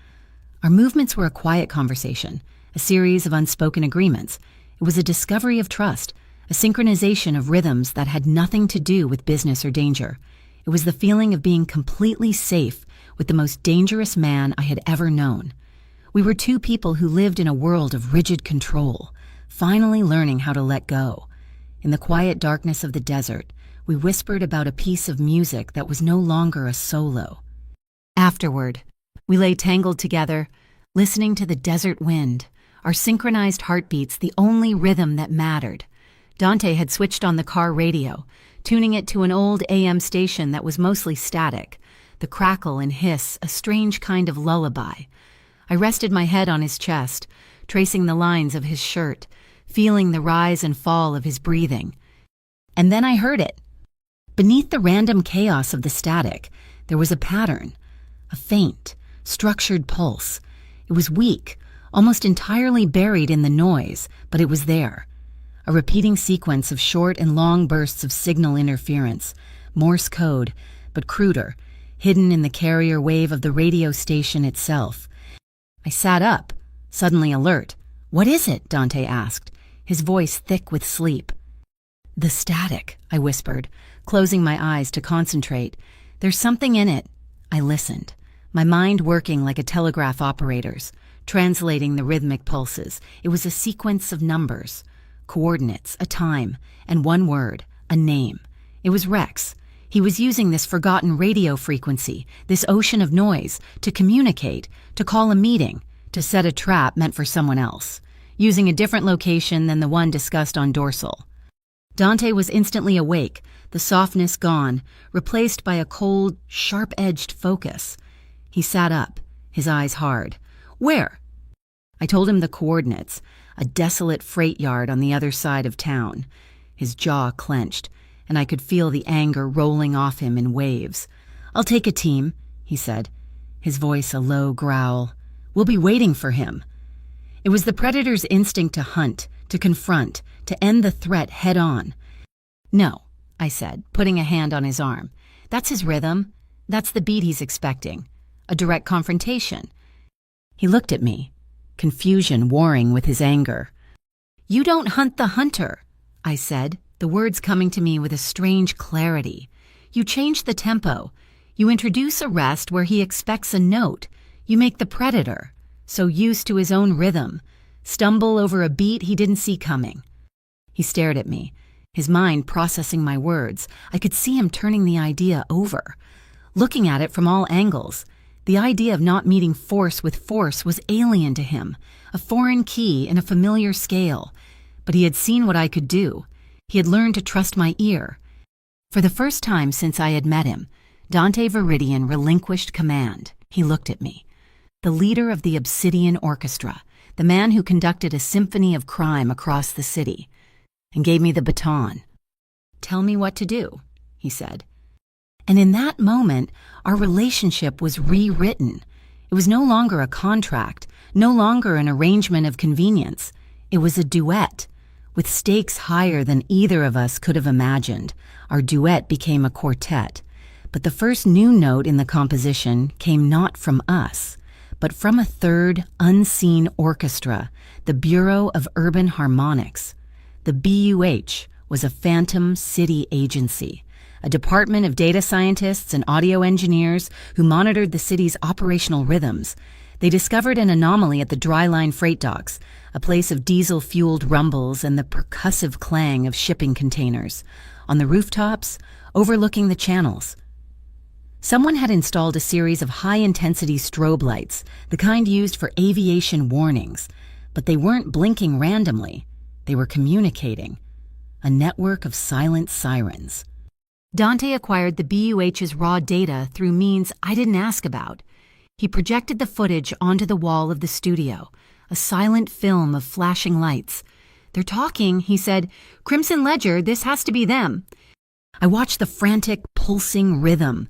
Our movements were a quiet conversation, a series of unspoken agreements. It was a discovery of trust, a synchronization of rhythms that had nothing to do with business or danger. It was the feeling of being completely safe with the most dangerous man I had ever known. We were two people who lived in a world of rigid control, finally learning how to let go. In the quiet darkness of the desert, we whispered about a piece of music that was no longer a solo. Afterward, we lay tangled together, listening to the desert wind, our synchronized heartbeats the only rhythm that mattered. Dante had switched on the car radio, tuning it to an old AM station that was mostly static, the crackle and hiss a strange kind of lullaby. I rested my head on his chest, tracing the lines of his shirt, feeling the rise and fall of his breathing. And then I heard it. Beneath the random chaos of the static, there was a pattern, a faint, structured pulse. It was weak, almost entirely buried in the noise, but it was there. A repeating sequence of short and long bursts of signal interference, Morse code, but cruder, hidden in the carrier wave of the radio station itself. I sat up, suddenly alert. "What is it?" Dante asked, his voice thick with sleep. "The static," I whispered, closing my eyes to concentrate. "There's something in it." I listened, my mind working like a telegraph operator's, translating the rhythmic pulses. It was a sequence of numbers, coordinates, a time, and one word, a name. It was Rex. He was using this forgotten radio frequency, this ocean of noise, to communicate, to call a meeting, to set a trap meant for someone else, using a different location than the one discussed on Dorsal. Dante was instantly awake, the softness gone, replaced by a cold, sharp-edged focus. He sat up, his eyes hard. "Where?" I told him the coordinates, a desolate freight yard on the other side of town. His jaw clenched, and I could feel the anger rolling off him in waves. "I'll take a team," he said, his voice a low growl. "We'll be waiting for him." It was the predator's instinct to hunt, to confront, to end the threat head on. "No," I said, putting a hand on his arm. "That's his rhythm. That's the beat he's expecting. A direct confrontation." He looked at me, confusion warring with his anger. "You don't hunt the hunter," I said, the words coming to me with a strange clarity. "You change the tempo. You introduce a rest where he expects a note. You make the predator, so used to his own rhythm, stumble over a beat he didn't see coming." He stared at me, his mind processing my words. I could see him turning the idea over, looking at it from all angles. The idea of not meeting force with force was alien to him, a foreign key in a familiar scale. But he had seen what I could do. He had learned to trust my ear. For the first time since I had met him, Dante Viridian relinquished command. He looked at me. The leader of the Obsidian Orchestra, the man who conducted a symphony of crime across the city, and gave me the baton. "Tell me what to do," he said. And in that moment, our relationship was rewritten. It was no longer a contract, no longer an arrangement of convenience. It was a duet, with stakes higher than either of us could have imagined. Our duet became a quartet. But the first new note in the composition came not from us, but from a third, unseen orchestra, the Bureau of Urban Harmonics. The BUH was a phantom city agency, a department of data scientists and audio engineers who monitored the city's operational rhythms. They discovered an anomaly at the dry-line freight docks, a place of diesel-fueled rumbles and the percussive clang of shipping containers. On the rooftops, overlooking the channels, someone had installed a series of high-intensity strobe lights, the kind used for aviation warnings. But they weren't blinking randomly. They were communicating. A network of silent sirens. Dante acquired the BUH's raw data through means I didn't ask about. He projected the footage onto the wall of the studio, a silent film of flashing lights. "They're talking," he said. "Crimson Ledger, this has to be them." I watched the frantic, pulsing rhythm.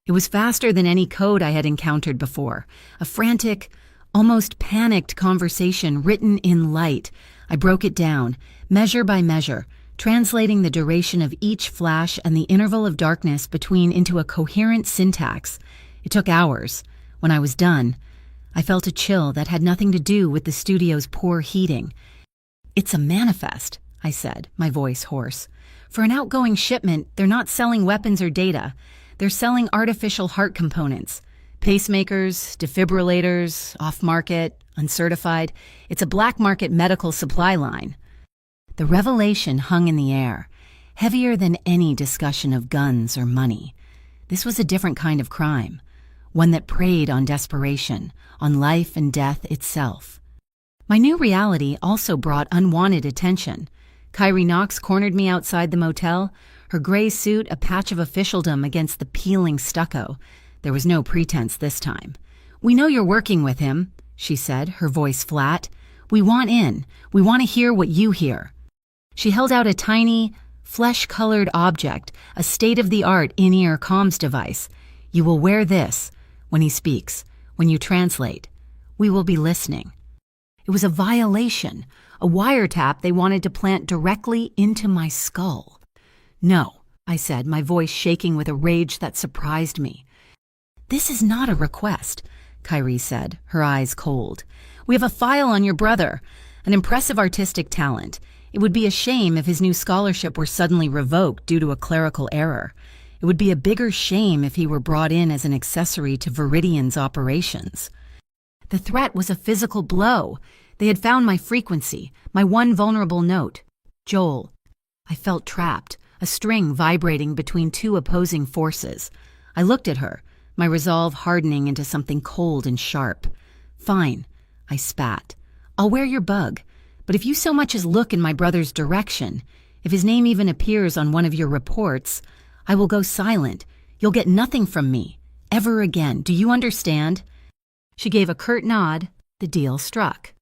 It was faster than any code I had encountered before. A frantic, almost panicked conversation written in light. I broke it down, measure by measure, translating the duration of each flash and the interval of darkness between into a coherent syntax. It took hours. When I was done, I felt a chill that had nothing to do with the studio's poor heating. "It's a manifest," I said, my voice hoarse. "For an outgoing shipment, they're not selling weapons or data. They're selling artificial heart components. Pacemakers, defibrillators, off-market, uncertified. It's a black market medical supply line." The revelation hung in the air, heavier than any discussion of guns or money. This was a different kind of crime, one that preyed on desperation, on life and death itself. My new reality also brought unwanted attention. Kyrie Knox cornered me outside the motel, her gray suit a patch of officialdom against the peeling stucco. There was no pretense this time. "We know you're working with him," she said, her voice flat. "We want in. We want to hear what you hear." She held out a tiny, flesh-colored object, a state-of-the-art in-ear comms device. "You will wear this when he speaks, when you translate. We will be listening." It was a violation, a wiretap they wanted to plant directly into my skull. "No," I said, my voice shaking with a rage that surprised me. "This is not a request," Kyrie said, her eyes cold. "We have a file on your brother, an impressive artistic talent. It would be a shame if his new scholarship were suddenly revoked due to a clerical error. It would be a bigger shame if he were brought in as an accessory to Viridian's operations." The threat was a physical blow. They had found my frequency, my one vulnerable note. Joel. I felt trapped, a string vibrating between two opposing forces. I looked at her, my resolve hardening into something cold and sharp. "Fine," I spat. "I'll wear your bug. But if you so much as look in my brother's direction, if his name even appears on one of your reports, I will go silent. You'll get nothing from me, ever again. Do you understand?" She gave a curt nod. The deal struck.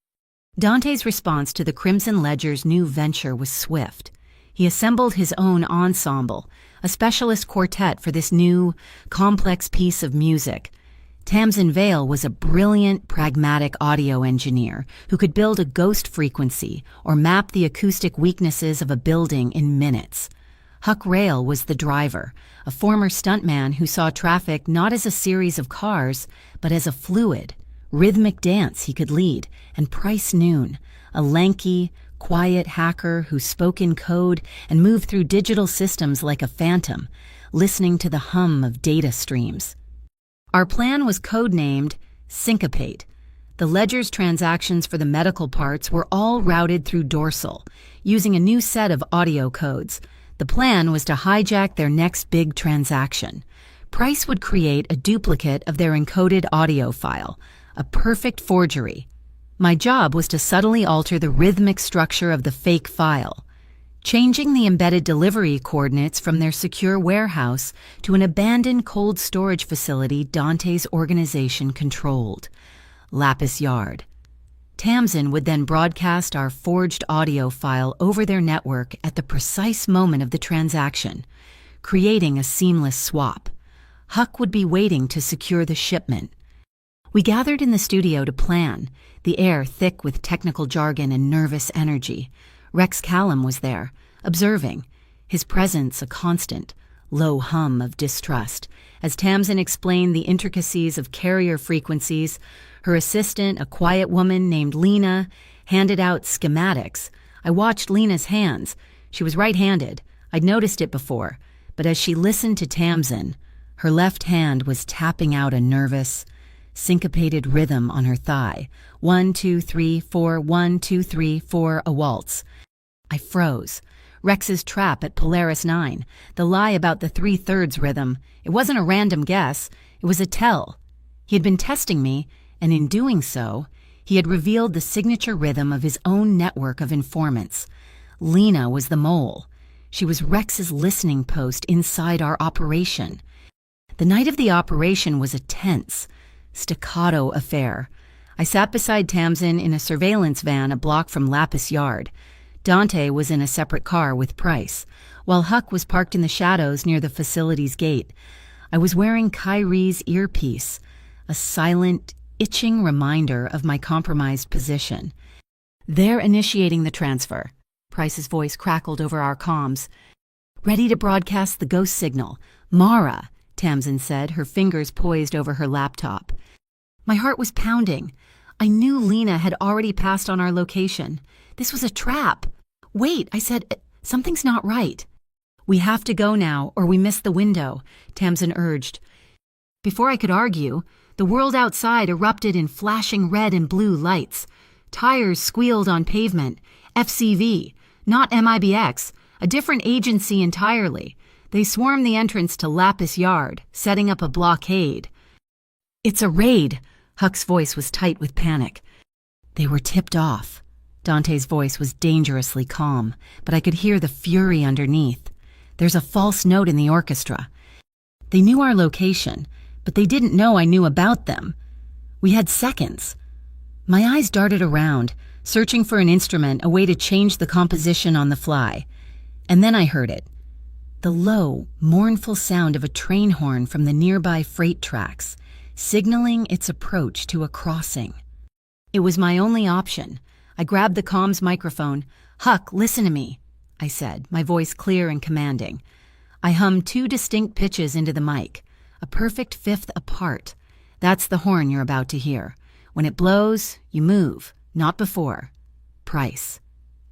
Dante's response to the Crimson Ledger's new venture was swift. He assembled his own ensemble, a specialist quartet for this new, complex piece of music. Tamsin Vale was a brilliant, pragmatic audio engineer who could build a ghost frequency or map the acoustic weaknesses of a building in minutes. Huck Rail was the driver, a former stuntman who saw traffic not as a series of cars, but as a fluid, rhythmic dance he could lead. And Price Noon, a lanky, quiet hacker who spoke in code and moved through digital systems like a phantom, listening to the hum of data streams. Our plan was codenamed Syncopate. The ledger's transactions for the medical parts were all routed through Dorsal, using a new set of audio codes. The plan was to hijack their next big transaction. Price would create a duplicate of their encoded audio file, a perfect forgery. My job was to subtly alter the rhythmic structure of the fake file, changing the embedded delivery coordinates from their secure warehouse to an abandoned cold storage facility Dante's organization controlled. Lapis Yard. Tamsin would then broadcast our forged audio file over their network at the precise moment of the transaction, creating a seamless swap. Huck would be waiting to secure the shipment. We gathered in the studio to plan, the air thick with technical jargon and nervous energy. Rex Callum was there, observing, his presence a constant, low hum of distrust. As Tamsin explained the intricacies of carrier frequencies, her assistant, a quiet woman named Lena, handed out schematics. I watched Lena's hands. She was right-handed. I'd noticed it before, but as she listened to Tamsin, her left hand was tapping out a nervous, syncopated rhythm on her thigh. 1, 2, 3, 4, 1, 2, 3, 4, a waltz. I froze. Rex's trap at Polaris 9, the lie about the 3/3 rhythm. It wasn't a random guess, it was a tell. He had been testing me, and in doing so, he had revealed the signature rhythm of his own network of informants. Lena was the mole. She was Rex's listening post inside our operation. The night of the operation was a tense, staccato affair. I sat beside Tamsin in a surveillance van a block from Lapis Yard. Dante was in a separate car with Price, while Huck was parked in the shadows near the facility's gate. I was wearing Kyrie's earpiece, a silent, itching reminder of my compromised position. "They're initiating the transfer." Price's voice crackled over our comms. "Ready to broadcast the ghost signal. Mara," Tamsin said, her fingers poised over her laptop. My heart was pounding. I knew Lena had already passed on our location. This was a trap. "Wait," I said, "something's not right." "We have to go now, or we miss the window," Tamsin urged. Before I could argue, the world outside erupted in flashing red and blue lights. Tires squealed on pavement. FCV, not MIBX, a different agency entirely. They swarmed the entrance to Lapis Yard, setting up a blockade. "It's a raid," Huck's voice was tight with panic. "They were tipped off." Dante's voice was dangerously calm, but I could hear the fury underneath. "There's a false note in the orchestra. They knew our location, but they didn't know I knew about them. We had seconds." My eyes darted around, searching for an instrument, a way to change the composition on the fly. And then I heard it. The low, mournful sound of a train horn from the nearby freight tracks, signaling its approach to a crossing. It was my only option. I grabbed the comms microphone. "Huck, listen to me," I said, my voice clear and commanding. I hummed 2 distinct pitches into the mic, a perfect fifth apart. "That's the horn you're about to hear. When it blows, you move, not before. Price.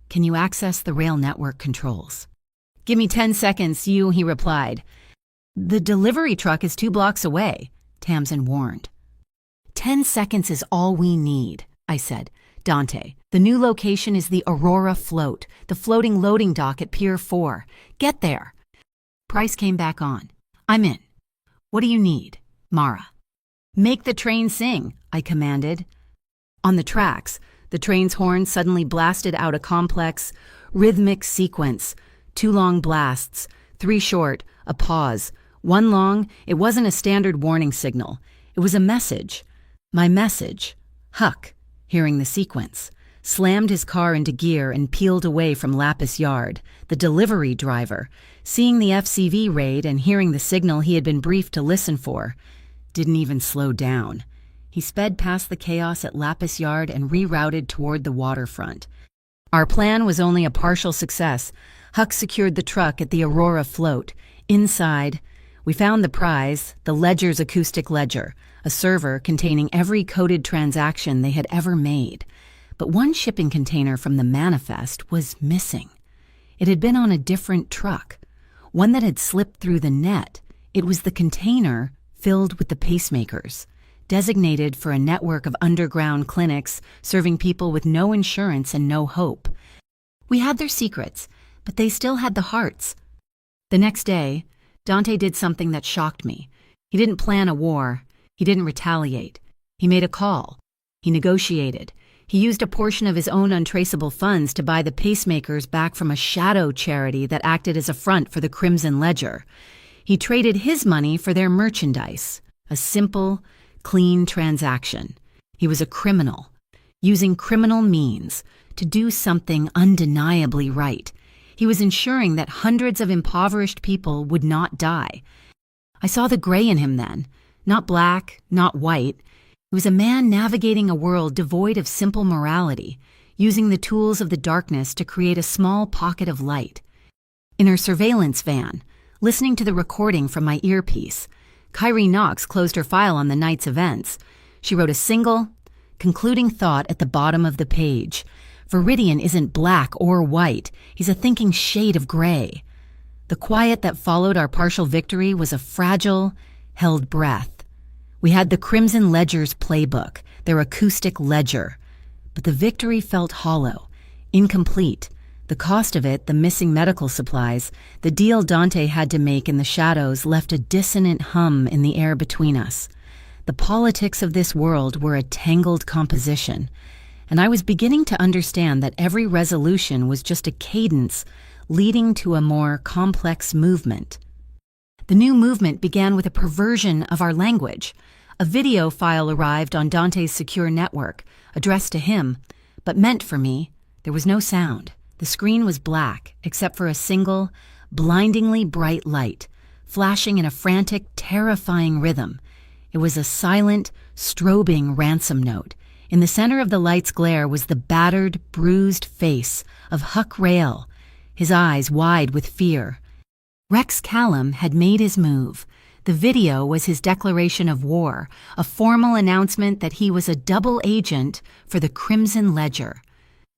Can you access the rail network controls?" "Give me 10 seconds, he replied. "The delivery truck is 2 blocks away," Tamsin warned. 10 seconds is all we need," I said. "Dante, the new location is the Aurora Float, the floating loading dock at Pier 4. Get there." Price came back on. "I'm in. What do you need, Mara?" "Make the train sing," I commanded. On the tracks, the train's horn suddenly blasted out a complex, rhythmic sequence. 2 long blasts, 3 short, a pause. 1 long, it wasn't a standard warning signal. It was a message. My message. Huck, hearing the sequence, slammed his car into gear and peeled away from Lapis Yard. The delivery driver, seeing the FCV raid and hearing the signal he had been briefed to listen for, didn't even slow down. He sped past the chaos at Lapis Yard and rerouted toward the waterfront. Our plan was only a partial success. Huck secured the truck at the Aurora Float. Inside, we found the prize, the Ledger's acoustic ledger, a server containing every coded transaction they had ever made. But one shipping container from the manifest was missing. It had been on a different truck, one that had slipped through the net. It was the container filled with the pacemakers, designated for a network of underground clinics serving people with no insurance and no hope. We had their secrets, but they still had the hearts. The next day, Dante did something that shocked me. He didn't plan a war. He didn't retaliate. He made a call. He negotiated. He used a portion of his own untraceable funds to buy the pacemakers back from a shadow charity that acted as a front for the Crimson Ledger. He traded his money for their merchandise. A simple, clean transaction. He was a criminal. using criminal means to do something undeniably right. He was ensuring that hundreds of impoverished people would not die. I saw the gray in him then, not black, not white. He was a man navigating a world devoid of simple morality, using the tools of the darkness to create a small pocket of light. In her surveillance van, listening to the recording from my earpiece, Kyrie Knox closed her file on the night's events. She wrote a single, concluding thought at the bottom of the page. Viridian isn't black or white. He's a thinking shade of gray. The quiet that followed our partial victory was a fragile, held breath. We had the Crimson Ledger's playbook, their acoustic ledger. But the victory felt hollow, incomplete. The cost of it, the missing medical supplies, the deal Dante had to make in the shadows left a dissonant hum in the air between us. The politics of this world were a tangled composition, and I was beginning to understand that every resolution was just a cadence leading to a more complex movement. The new movement began with a perversion of our language. A video file arrived on Dante's secure network, addressed to him, but meant for me. There was no sound. The screen was black, except for a single, blindingly bright light, flashing in a frantic, terrifying rhythm. It was a silent, strobing ransom note. In the center of the light's glare was the battered, bruised face of Huck Rail, his eyes wide with fear. Rex Callum had made his move. The video was his declaration of war, a formal announcement that he was a double agent for the Crimson Ledger.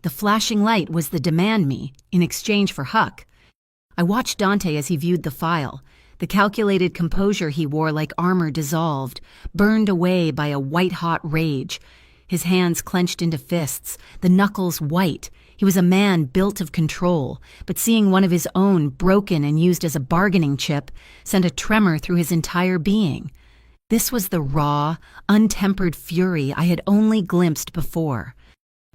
The flashing light was the demand me, in exchange for Huck. I watched Dante as he viewed the file. The calculated composure he wore like armor dissolved, burned away by a white-hot rage. His hands clenched into fists, the knuckles white. He was a man built of control, but seeing one of his own broken and used as a bargaining chip sent a tremor through his entire being. This was the raw, untempered fury I had only glimpsed before.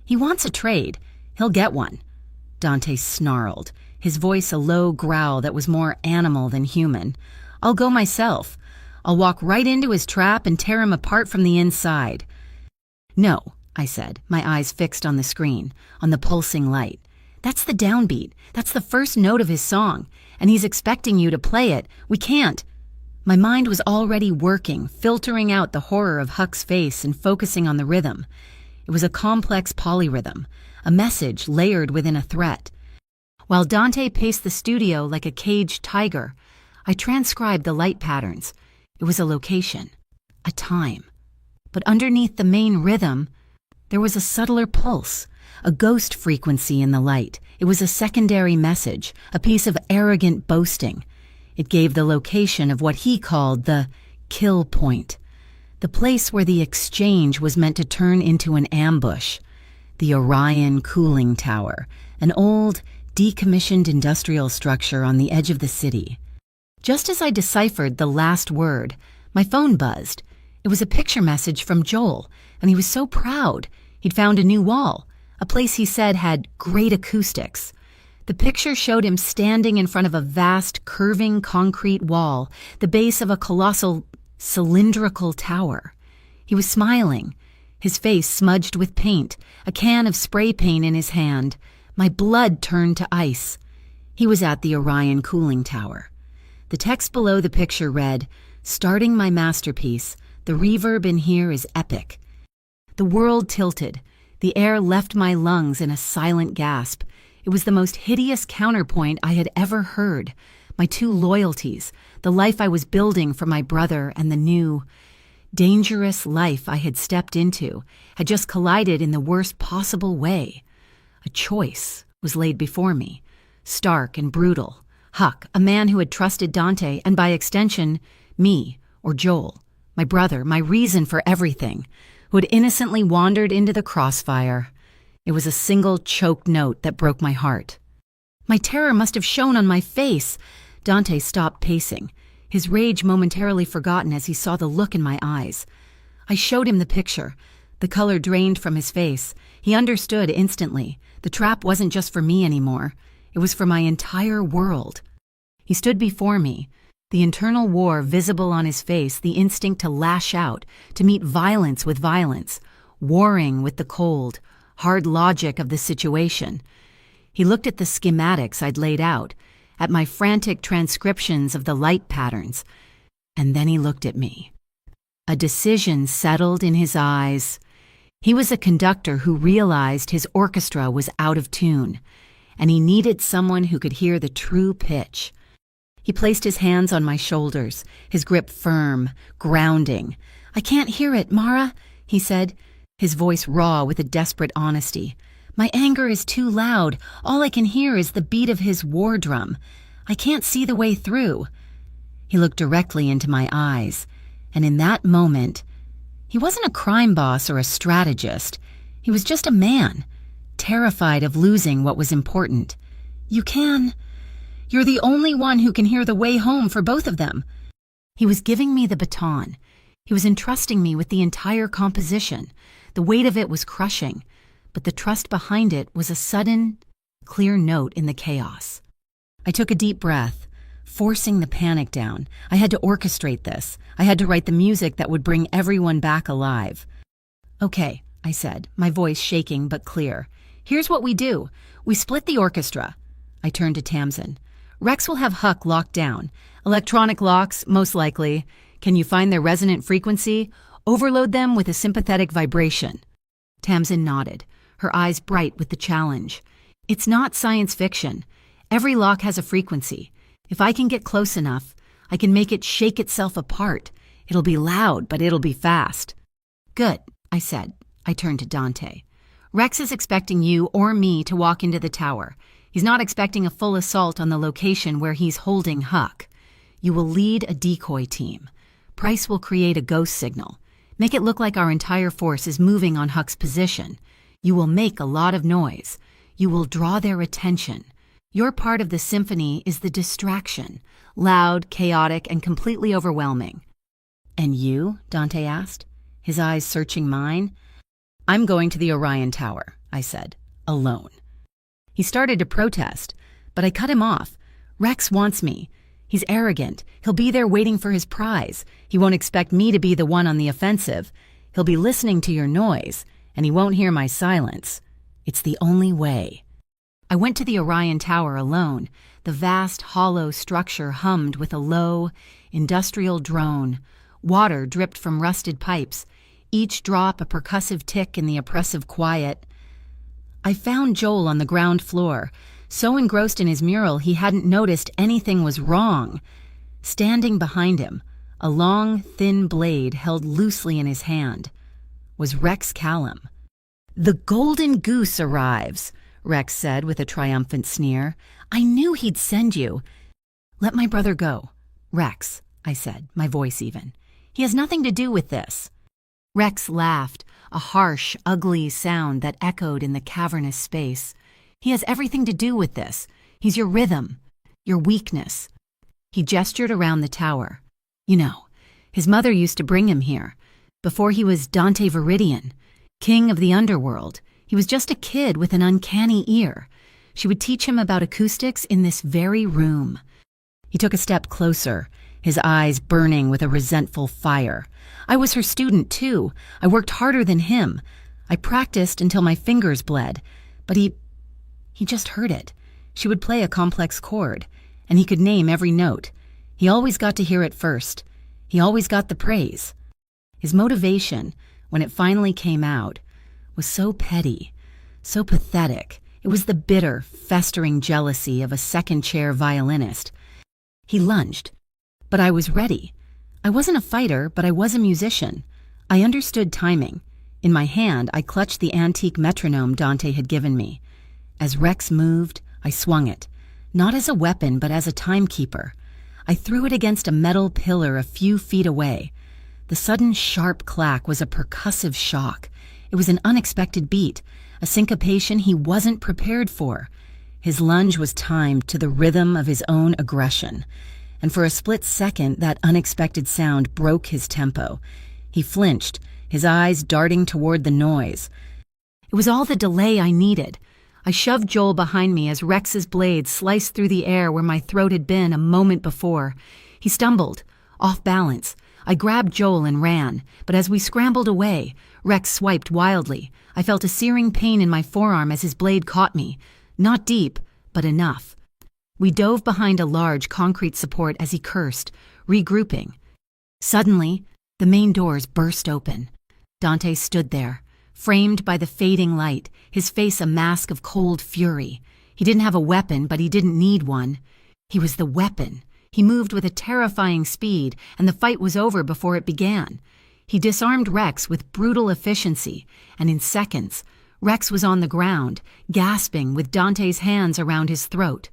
"He wants a trade. He'll get one," Dante snarled, his voice a low growl that was more animal than human. "I'll go myself. I'll walk right into his trap and tear him apart from the inside." "No," I said, my eyes fixed on the screen, on the pulsing light. "That's the downbeat. That's the first note of his song, and he's expecting you to play it. We can't." My mind was already working, filtering out the horror of Huck's face and focusing on the rhythm. It was a complex polyrhythm, a message layered within a threat. While Dante paced the studio like a caged tiger, I transcribed the light patterns. It was a location, a time. But underneath the main rhythm, there was a subtler pulse, a ghost frequency in the light. It was a secondary message, a piece of arrogant boasting. It gave the location of what he called the kill point, the place where the exchange was meant to turn into an ambush. The Orion Cooling Tower, an old, decommissioned industrial structure on the edge of the city. Just as I deciphered the last word, my phone buzzed. It was a picture message from Joel, and he was so proud. He'd found a new wall, a place he said had great acoustics. The picture showed him standing in front of a vast, curving concrete wall, the base of a colossal, cylindrical tower. He was smiling, his face smudged with paint, a can of spray paint in his hand. My blood turned to ice. He was at the Orion Cooling Tower. The text below the picture read, "Starting my masterpiece. The reverb in here is epic." The world tilted. The air left my lungs in a silent gasp. It was the most hideous counterpoint I had ever heard. My two loyalties, the life I was building for my brother and the new, dangerous life I had stepped into, had just collided in the worst possible way. A choice was laid before me, stark and brutal. Huck, a man who had trusted Dante, and by extension, me, or Joel, my brother, my reason for everything, who had innocently wandered into the crossfire. It was a single choked note that broke my heart. My terror must have shown on my face. Dante stopped pacing, his rage momentarily forgotten as he saw the look in my eyes. I showed him the picture. The color drained from his face. He understood instantly. The trap wasn't just for me anymore. It was for my entire world. He stood before me, the internal war visible on his face, the instinct to lash out, to meet violence with violence. warring with the cold, hard logic of the situation. He looked at the schematics I'd laid out, at my frantic transcriptions of the light patterns, and then he looked at me. A decision settled in his eyes. He was a conductor who realized his orchestra was out of tune, and he needed someone who could hear the true pitch. He placed his hands on my shoulders, his grip firm, grounding. "I can't hear it, Mara," he said, his voice raw with a desperate honesty. "My anger is too loud. All I can hear is the beat of his war drum. I can't see the way through." He looked directly into my eyes, and in that moment, he wasn't a crime boss or a strategist. He was just a man, terrified of losing what was important. You're the only one who can hear the way home for both of them." He was giving me the baton. He was entrusting me with the entire composition. The weight of it was crushing, but the trust behind it was a sudden, clear note in the chaos. I took a deep breath, forcing the panic down. I had to orchestrate this. I had to write the music that would bring everyone back alive. "Okay," I said, my voice shaking but clear. "Here's what we do. We split the orchestra." I turned to Tamsin. "Rex will have Huck locked down. Electronic locks, most likely. Can you find their resonant frequency? Overload them with a sympathetic vibration." Tamsin nodded, her eyes bright with the challenge. "It's not science fiction. Every lock has a frequency. If I can get close enough, I can make it shake itself apart. It'll be loud, but it'll be fast." "Good," I said. I turned to Dante. "Rex is expecting you or me to walk into the tower. He's not expecting a full assault on the location where he's holding Huck. You will lead a decoy team. Price will create a ghost signal. Make it look like our entire force is moving on Huck's position. You will make a lot of noise. You will draw their attention. Your part of the symphony is the distraction, loud, chaotic, and completely overwhelming." "And you?" Dante asked, his eyes searching mine. "I'm going to the Orion Tower," I said, "alone." He started to protest, but I cut him off. "Rex wants me. He's arrogant. He'll be there waiting for his prize. He won't expect me to be the one on the offensive. He'll be listening to your noise, and he won't hear my silence. It's the only way." I went to the Orion Tower alone. The vast, hollow structure hummed with a low, industrial drone. Water dripped from rusted pipes, each drop a percussive tick in the oppressive quiet. I found Joel on the ground floor, so engrossed in his mural he hadn't noticed anything was wrong. Standing behind him, a long, thin blade held loosely in his hand, was Rex Callum. "The golden goose arrives," Rex said with a triumphant sneer. "I knew he'd send you." "Let my brother go." "Rex," I said, my voice even. "He has nothing to do with this." Rex laughed, a harsh, ugly sound that echoed in the cavernous space. "He has everything to do with this. He's your rhythm, your weakness." He gestured around the tower. "You know, his mother used to bring him here. Before he was Dante Viridian, king of the underworld, he was just a kid with an uncanny ear. She would teach him about acoustics in this very room." He took a step closer, his eyes burning with a resentful fire. "I was her student, too. I worked harder than him. I practiced until my fingers bled. But he just heard it. She would play a complex chord, and he could name every note. He always got to hear it first. He always got the praise. His motivation, when it finally came out, was so petty, so pathetic. It was the bitter, festering jealousy of a second-chair violinist. He lunged, but I was ready. I wasn't a fighter, but I was a musician. I understood timing. In my hand, I clutched the antique metronome Dante had given me. As Rex moved, I swung it, not as a weapon, but as a timekeeper. I threw it against a metal pillar a few feet away. The sudden sharp clack was a percussive shock. It was an unexpected beat, a syncopation he wasn't prepared for. His lunge was timed to the rhythm of his own aggression, and for a split second that unexpected sound broke his tempo. He flinched, his eyes darting toward the noise. It was all the delay I needed. I shoved Joel behind me as Rex's blade sliced through the air where my throat had been a moment before. He stumbled, off balance. I grabbed Joel and ran, but as we scrambled away, Rex swiped wildly. I felt a searing pain in my forearm as his blade caught me. Not deep, but enough. We dove behind a large concrete support as he cursed, regrouping. Suddenly, the main doors burst open. Dante stood there, framed by the fading light, his face a mask of cold fury. He didn't have a weapon, but he didn't need one. He was the weapon. He moved with a terrifying speed, and the fight was over before it began. He disarmed Rex with brutal efficiency, and in seconds, Rex was on the ground, gasping with Dante's hands around his throat.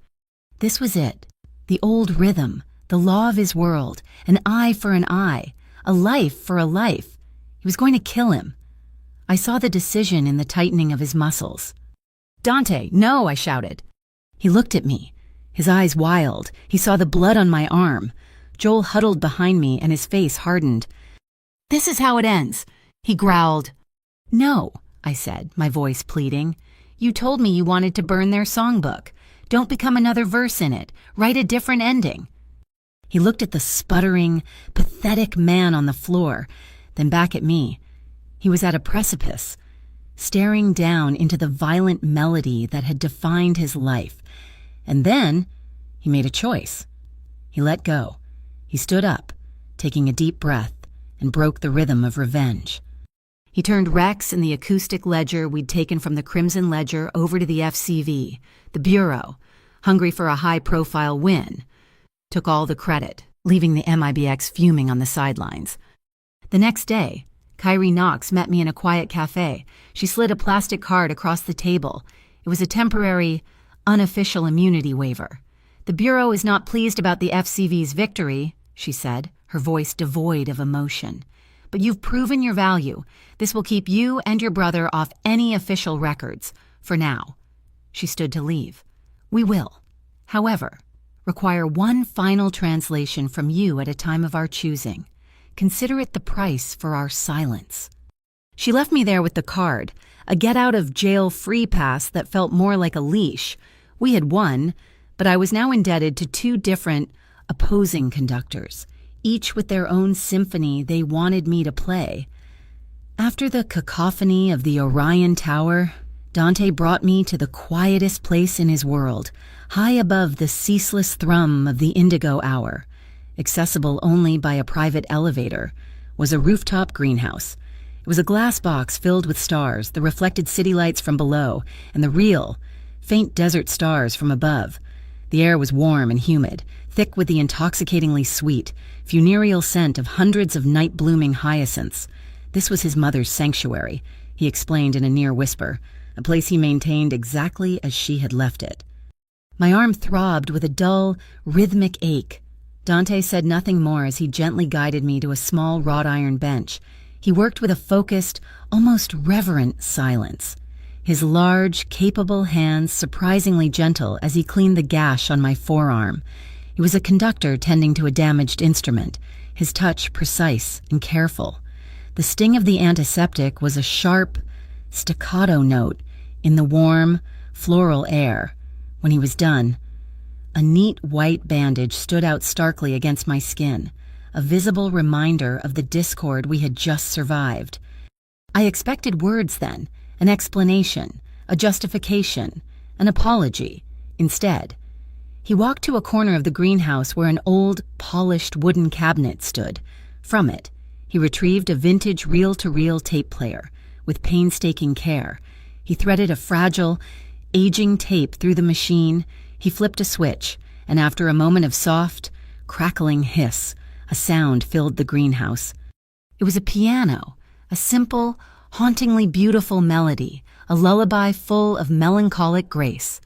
This was it. The old rhythm, the law of his world, an eye for an eye, a life for a life. He was going to kill him. I saw the decision in the tightening of his muscles. "Dante, no!" I shouted. He looked at me, his eyes wild. He saw the blood on my arm. Joel huddled behind me and his face hardened. "This is how it ends," he growled. "No," I said, my voice pleading. "You told me you wanted to burn their songbook. Don't become another verse in it. Write a different ending." He looked at the sputtering, pathetic man on the floor, then back at me. He was at a precipice, staring down into the violent melody that had defined his life. And then he made a choice. He let go. He stood up, taking a deep breath, and broke the rhythm of revenge. He turned Rex and the acoustic ledger we'd taken from the Crimson Ledger over to the FCV, the Bureau, hungry for a high-profile win. Took all the credit, leaving the MIBX fuming on the sidelines. The next day, Kyrie Knox met me in a quiet cafe. She slid a plastic card across the table. It was a temporary, unofficial immunity waiver. "The Bureau is not pleased about the FCV's victory," she said, her voice devoid of emotion. "But you've proven your value. This will keep you and your brother off any official records, for now." She stood to leave. "We will, however, require one final translation from you at a time of our choosing. Consider it the price for our silence." She left me there with the card, a get-out-of-jail-free pass that felt more like a leash. We had won, but I was now indebted to two different, opposing conductors, each with their own symphony they wanted me to play. After the cacophony of the Orion Tower, Dante brought me to the quietest place in his world, high above the ceaseless thrum of the indigo hour. Accessible only by a private elevator, was a rooftop greenhouse. It was a glass box filled with stars, the reflected city lights from below, and the real, faint desert stars from above. The air was warm and humid, thick with the intoxicatingly sweet, funereal scent of hundreds of night-blooming hyacinths. This was his mother's sanctuary, he explained in a near whisper, a place he maintained exactly as she had left it. My arm throbbed with a dull, rhythmic ache. Dante said nothing more as he gently guided me to a small wrought iron bench. He worked with a focused, almost reverent silence. His large, capable hands surprisingly gentle as he cleaned the gash on my forearm. He was a conductor tending to a damaged instrument, his touch precise and careful. The sting of the antiseptic was a sharp, staccato note in the warm, floral air. When he was done, a neat white bandage stood out starkly against my skin, a visible reminder of the discord we had just survived. I expected words then, an explanation, a justification, an apology. Instead, he walked to a corner of the greenhouse where an old, polished wooden cabinet stood. From it, he retrieved a vintage reel-to-reel tape player. With painstaking care, he threaded a fragile, aging tape through the machine. He flipped a switch, and after a moment of soft, crackling hiss, a sound filled the greenhouse. It was a piano, a simple, hauntingly beautiful melody, a lullaby full of melancholic grace.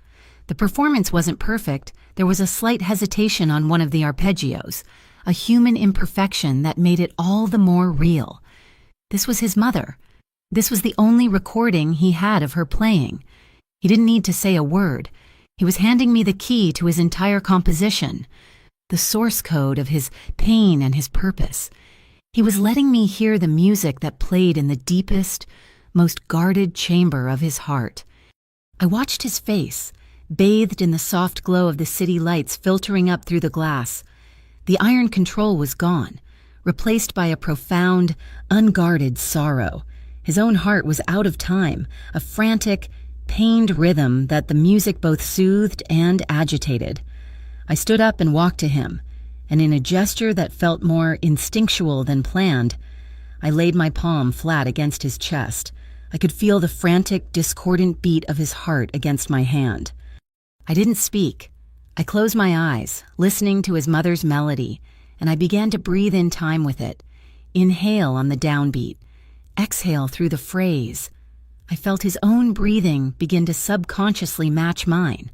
The performance wasn't perfect. There was a slight hesitation on one of the arpeggios, a human imperfection that made it all the more real. This was his mother. This was the only recording he had of her playing. He didn't need to say a word. He was handing me the key to his entire composition, the source code of his pain and his purpose. He was letting me hear the music that played in the deepest, most guarded chamber of his heart. I watched his face, bathed in the soft glow of the city lights filtering up through the glass. The iron control was gone. replaced by a profound, unguarded sorrow. His own heart was out of time, a frantic, pained rhythm that the music both soothed and agitated. I stood up and walked to him, and in a gesture that felt more instinctual than planned, I laid my palm flat against his chest. I could feel the frantic, discordant beat of his heart against my hand. I didn't speak. I closed my eyes, listening to his mother's melody, and I began to breathe in time with it. Inhale on the downbeat. Exhale through the phrase. I felt his own breathing begin to subconsciously match mine.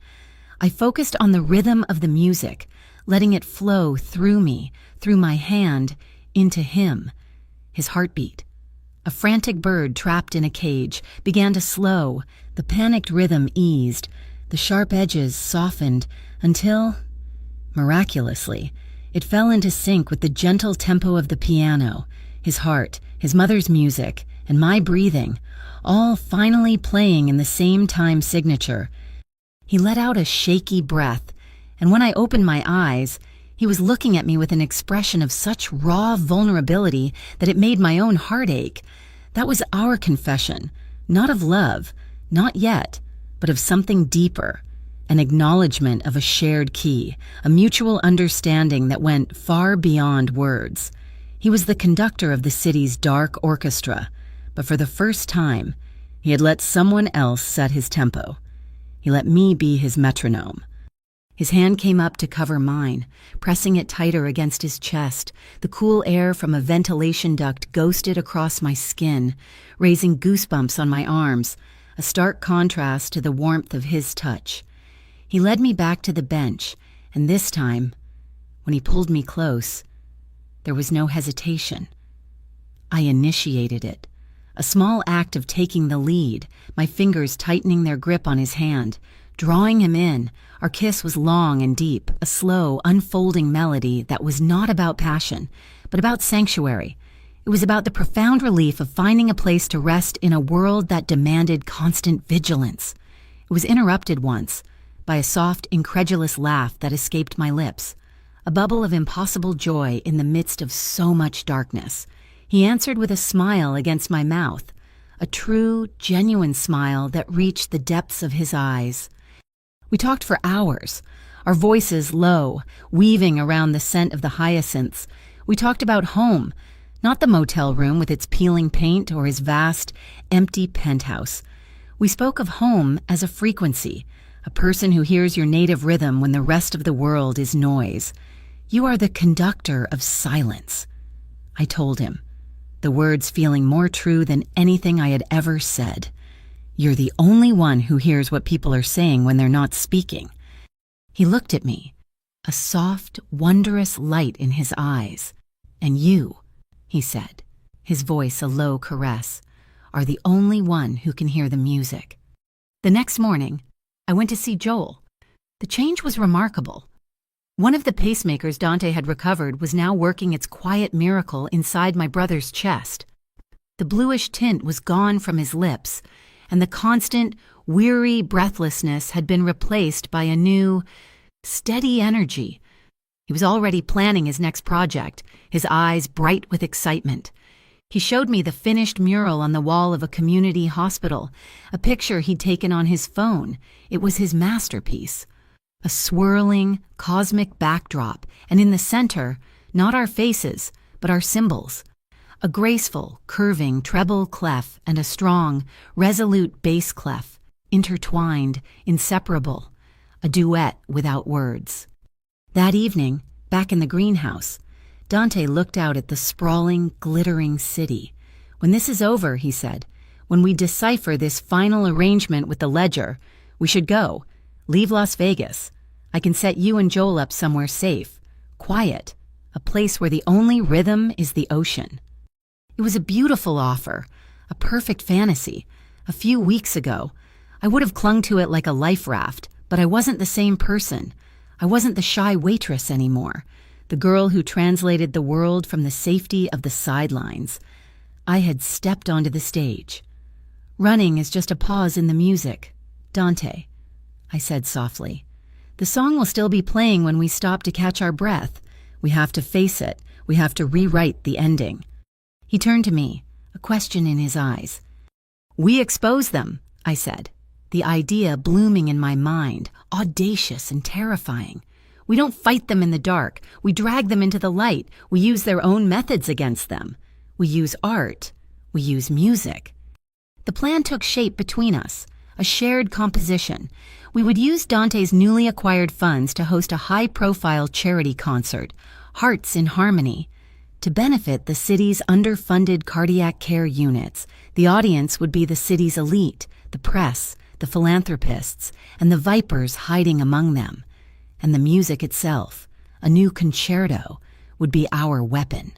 I focused on the rhythm of the music, letting it flow through me, through my hand, into him. His heartbeat. A frantic bird trapped in a cage began to slow. The panicked rhythm eased. The sharp edges softened until, miraculously, it fell into sync with the gentle tempo of the piano, his heart, his mother's music, and my breathing, all finally playing in the same time signature. He let out a shaky breath, and when I opened my eyes, he was looking at me with an expression of such raw vulnerability that it made my own heart ache. That was our confession, not of love, not yet, but of something deeper, an acknowledgement of a shared key, a mutual understanding that went far beyond words. He was the conductor of the city's dark orchestra, but for the first time, he had let someone else set his tempo. He let me be his metronome. His hand came up to cover mine, pressing it tighter against his chest. The cool air from a ventilation duct ghosted across my skin, raising goosebumps on my arms, a stark contrast to the warmth of his touch. He led me back to the bench, and this time, when he pulled me close, there was no hesitation. I initiated it, a small act of taking the lead, my fingers tightening their grip on his hand, drawing him in. Our kiss was long and deep, a slow, unfolding melody that was not about passion, but about sanctuary. It was about the profound relief of finding a place to rest in a world that demanded constant vigilance. It was interrupted once by a soft, incredulous laugh that escaped my lips, a bubble of impossible joy in the midst of so much darkness. He answered with a smile against my mouth, a true, genuine smile that reached the depths of his eyes. We talked for hours, our voices low, weaving around the scent of the hyacinths. We talked about home, not the motel room with its peeling paint or his vast, empty penthouse. We spoke of home as a frequency, a person who hears your native rhythm when the rest of the world is noise. You are the conductor of silence, I told him, the words feeling more true than anything I had ever said. You're the only one who hears what people are saying when they're not speaking. He looked at me, a soft, wondrous light in his eyes. And you, he said, his voice a low caress, are the only one who can hear the music. The next morning, I went to see Joel. The change was remarkable. One of the pacemakers Dante had recovered was now working its quiet miracle inside my brother's chest. The bluish tint was gone from his lips, and the constant, weary breathlessness had been replaced by a new, steady energy. He was already planning his next project, his eyes bright with excitement. He showed me the finished mural on the wall of a community hospital, a picture he'd taken on his phone. It was his masterpiece. A swirling, cosmic backdrop, and in the center, not our faces, but our symbols. A graceful, curving treble clef and a strong, resolute bass clef, intertwined, inseparable, a duet without words. That evening, back in the greenhouse, Dante looked out at the sprawling, glittering city. When this is over, he said, when we decipher this final arrangement with the ledger, we should go. Leave Las Vegas. I can set you and Joel up somewhere safe, quiet, a place where the only rhythm is the ocean. It was a beautiful offer, a perfect fantasy. A few weeks ago, I would have clung to it like a life raft, but I wasn't the same person. I wasn't the shy waitress anymore, the girl who translated the world from the safety of the sidelines. I had stepped onto the stage. Running is just a pause in the music. Dante, I said softly. The song will still be playing when we stop to catch our breath. We have to face it. We have to rewrite the ending." He turned to me, a question in his eyes. "We expose them," I said, the idea blooming in my mind, audacious and terrifying. "We don't fight them in the dark. We drag them into the light. We use their own methods against them. We use art. We use music." The plan took shape between us, a shared composition. We would use Dante's newly acquired funds to host a high-profile charity concert, Hearts in Harmony. To benefit the city's underfunded cardiac care units, the audience would be the city's elite, the press, the philanthropists, and the vipers hiding among them. And the music itself, a new concerto, would be our weapon.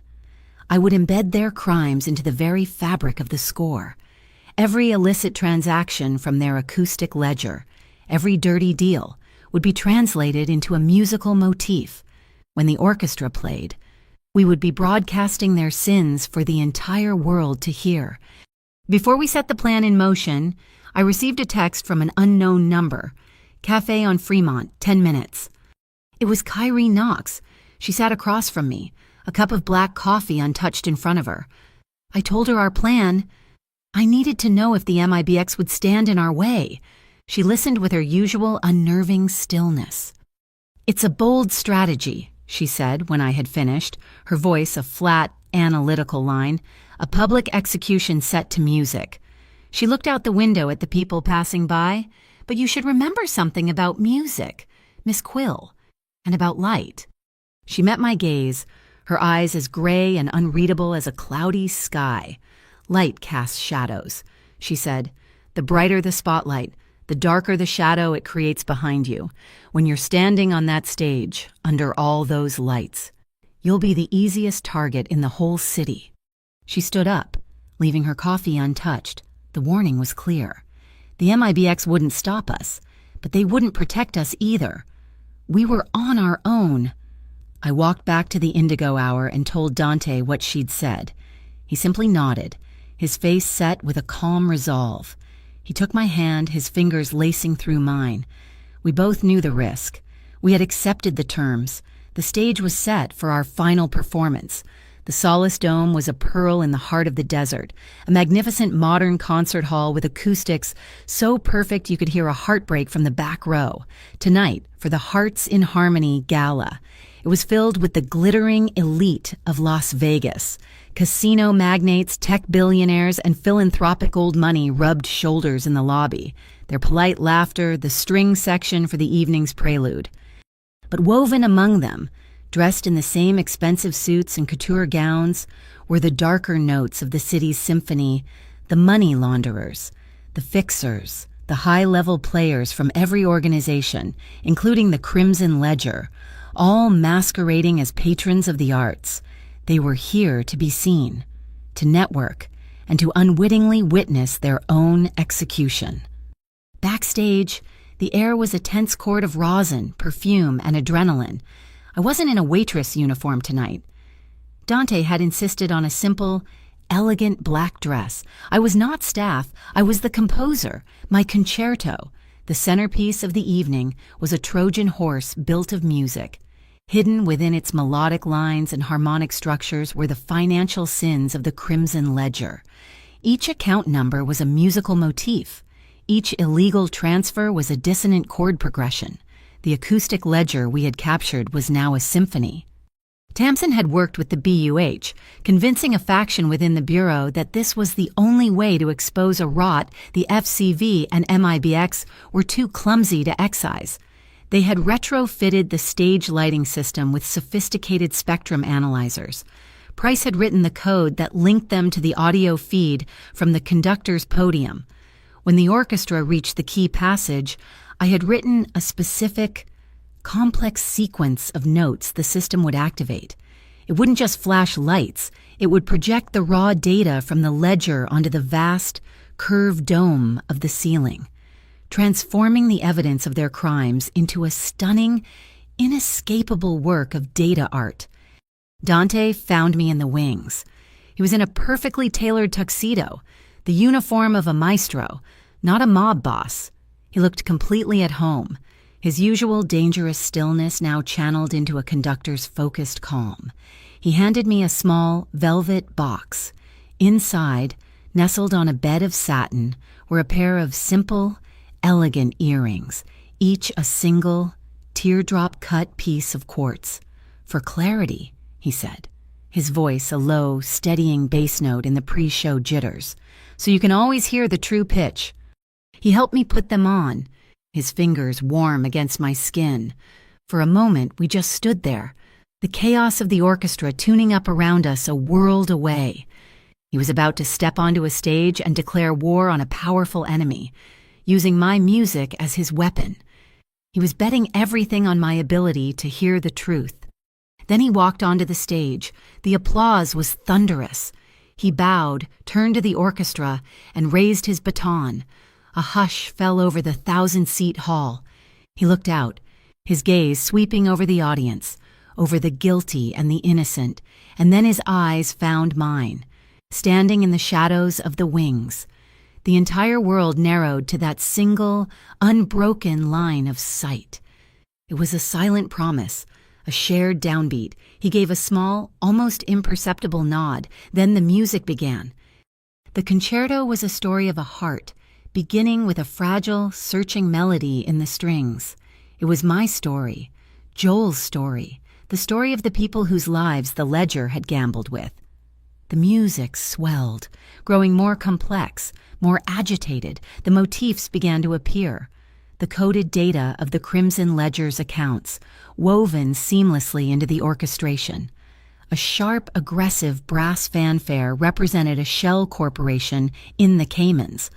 I would embed their crimes into the very fabric of the score. Every illicit transaction from their acoustic ledger, every dirty deal, would be translated into a musical motif. When the orchestra played, we would be broadcasting their sins for the entire world to hear. Before we set the plan in motion, I received a text from an unknown number. "Cafe on Fremont, 10 minutes. It was Kyrie Knox. She sat across from me, a cup of black coffee untouched in front of her. I told her our plan. I needed to know if the MIBX would stand in our way. She listened with her usual unnerving stillness. "It's a bold strategy," she said when I had finished, her voice a flat, analytical line, "a public execution set to music." She looked out the window at the people passing by. "But you should remember something about music, Miss Quill, and about light." She met my gaze, her eyes as gray and unreadable as a cloudy sky. "Light casts shadows," she said. "The brighter the spotlight, the darker the shadow it creates behind you. When you're standing on that stage, under all those lights, you'll be the easiest target in the whole city." She stood up, leaving her coffee untouched. The warning was clear. The MIBX wouldn't stop us, but they wouldn't protect us either. We were on our own. I walked back to the Indigo Hour and told Dante what she'd said. He simply nodded, his face set with a calm resolve. He took my hand, his fingers lacing through mine. We both knew the risk. We had accepted the terms. The stage was set for our final performance. The Solace Dome was a pearl in the heart of the desert, a magnificent modern concert hall with acoustics so perfect you could hear a heartbreak from the back row. Tonight, for the Hearts in Harmony Gala, it was filled with the glittering elite of Las Vegas. Casino magnates, tech billionaires, and philanthropic old money rubbed shoulders in the lobby, their polite laughter the string section for the evening's prelude. But woven among them, dressed in the same expensive suits and couture gowns, were the darker notes of the city's symphony, the money launderers, the fixers, the high-level players from every organization, including the Crimson Ledger, all masquerading as patrons of the arts. They were here to be seen, to network, and to unwittingly witness their own execution. Backstage, the air was a tense cord of rosin, perfume, and adrenaline. I wasn't in a Waitress uniform tonight. Dante had insisted on a simple, elegant black dress. I was not staff. I was the composer, my concerto. The centerpiece of the evening was a Trojan horse built of music. Hidden within its melodic lines and harmonic structures were the financial sins of the Crimson Ledger. Each account number was a musical motif. Each illegal transfer was a dissonant chord progression. The acoustic ledger we had captured was now a symphony. Tamsin had worked with the BUH, convincing a faction within the Bureau that this was the only way to expose a rot the FCV and MIBX were too clumsy to excise. They had retrofitted the stage lighting system with sophisticated spectrum analyzers. Price had written the code that linked them to the audio feed from the conductor's podium. When the orchestra reached the key passage, I had written a specific, complex sequence of notes the system would activate. It wouldn't just flash lights, it would project the raw data from the ledger onto the vast, curved dome of the ceiling, transforming the evidence of their crimes into a stunning, inescapable work of data art. Dante found me in the wings. He was in a perfectly tailored tuxedo, the uniform of a maestro, not a mob boss. He looked completely at home, his usual dangerous stillness now channeled into a conductor's focused calm. He handed me a small velvet box. Inside, nestled on a bed of satin, were a pair of simple, elegant earrings, each a single, teardrop-cut piece of quartz. "For clarity," he said, his voice a low, steadying bass note in the pre-show jitters, "so you can always hear the true pitch." He helped me put them on, his fingers warm against my skin. For a moment, we just stood there, the chaos of the orchestra tuning up around us a world away. He was about to step onto a stage and declare war on a powerful enemy, using my music as his weapon. He was betting everything on my ability to hear the truth. Then he walked onto the stage. The applause was thunderous. He bowed, turned to the orchestra, and raised his baton. A hush fell over the 1,000-seat hall. He looked out, his gaze sweeping over the audience, over the guilty and the innocent, and then his eyes found mine, standing in the shadows of the wings. The entire world narrowed to that single, unbroken line of sight. It was a silent promise, a shared downbeat. He gave a small, almost imperceptible nod. Then the music began. The concerto was a story of a heart, beginning with a fragile, searching melody in the strings. It was my story, Joel's story, the story of the people whose lives the ledger had gambled with. The music swelled, growing more complex, more agitated. The motifs began to appear. The coded data of the Crimson Ledger's accounts, woven seamlessly into the orchestration. A sharp, aggressive brass fanfare represented a shell corporation in the Caymans.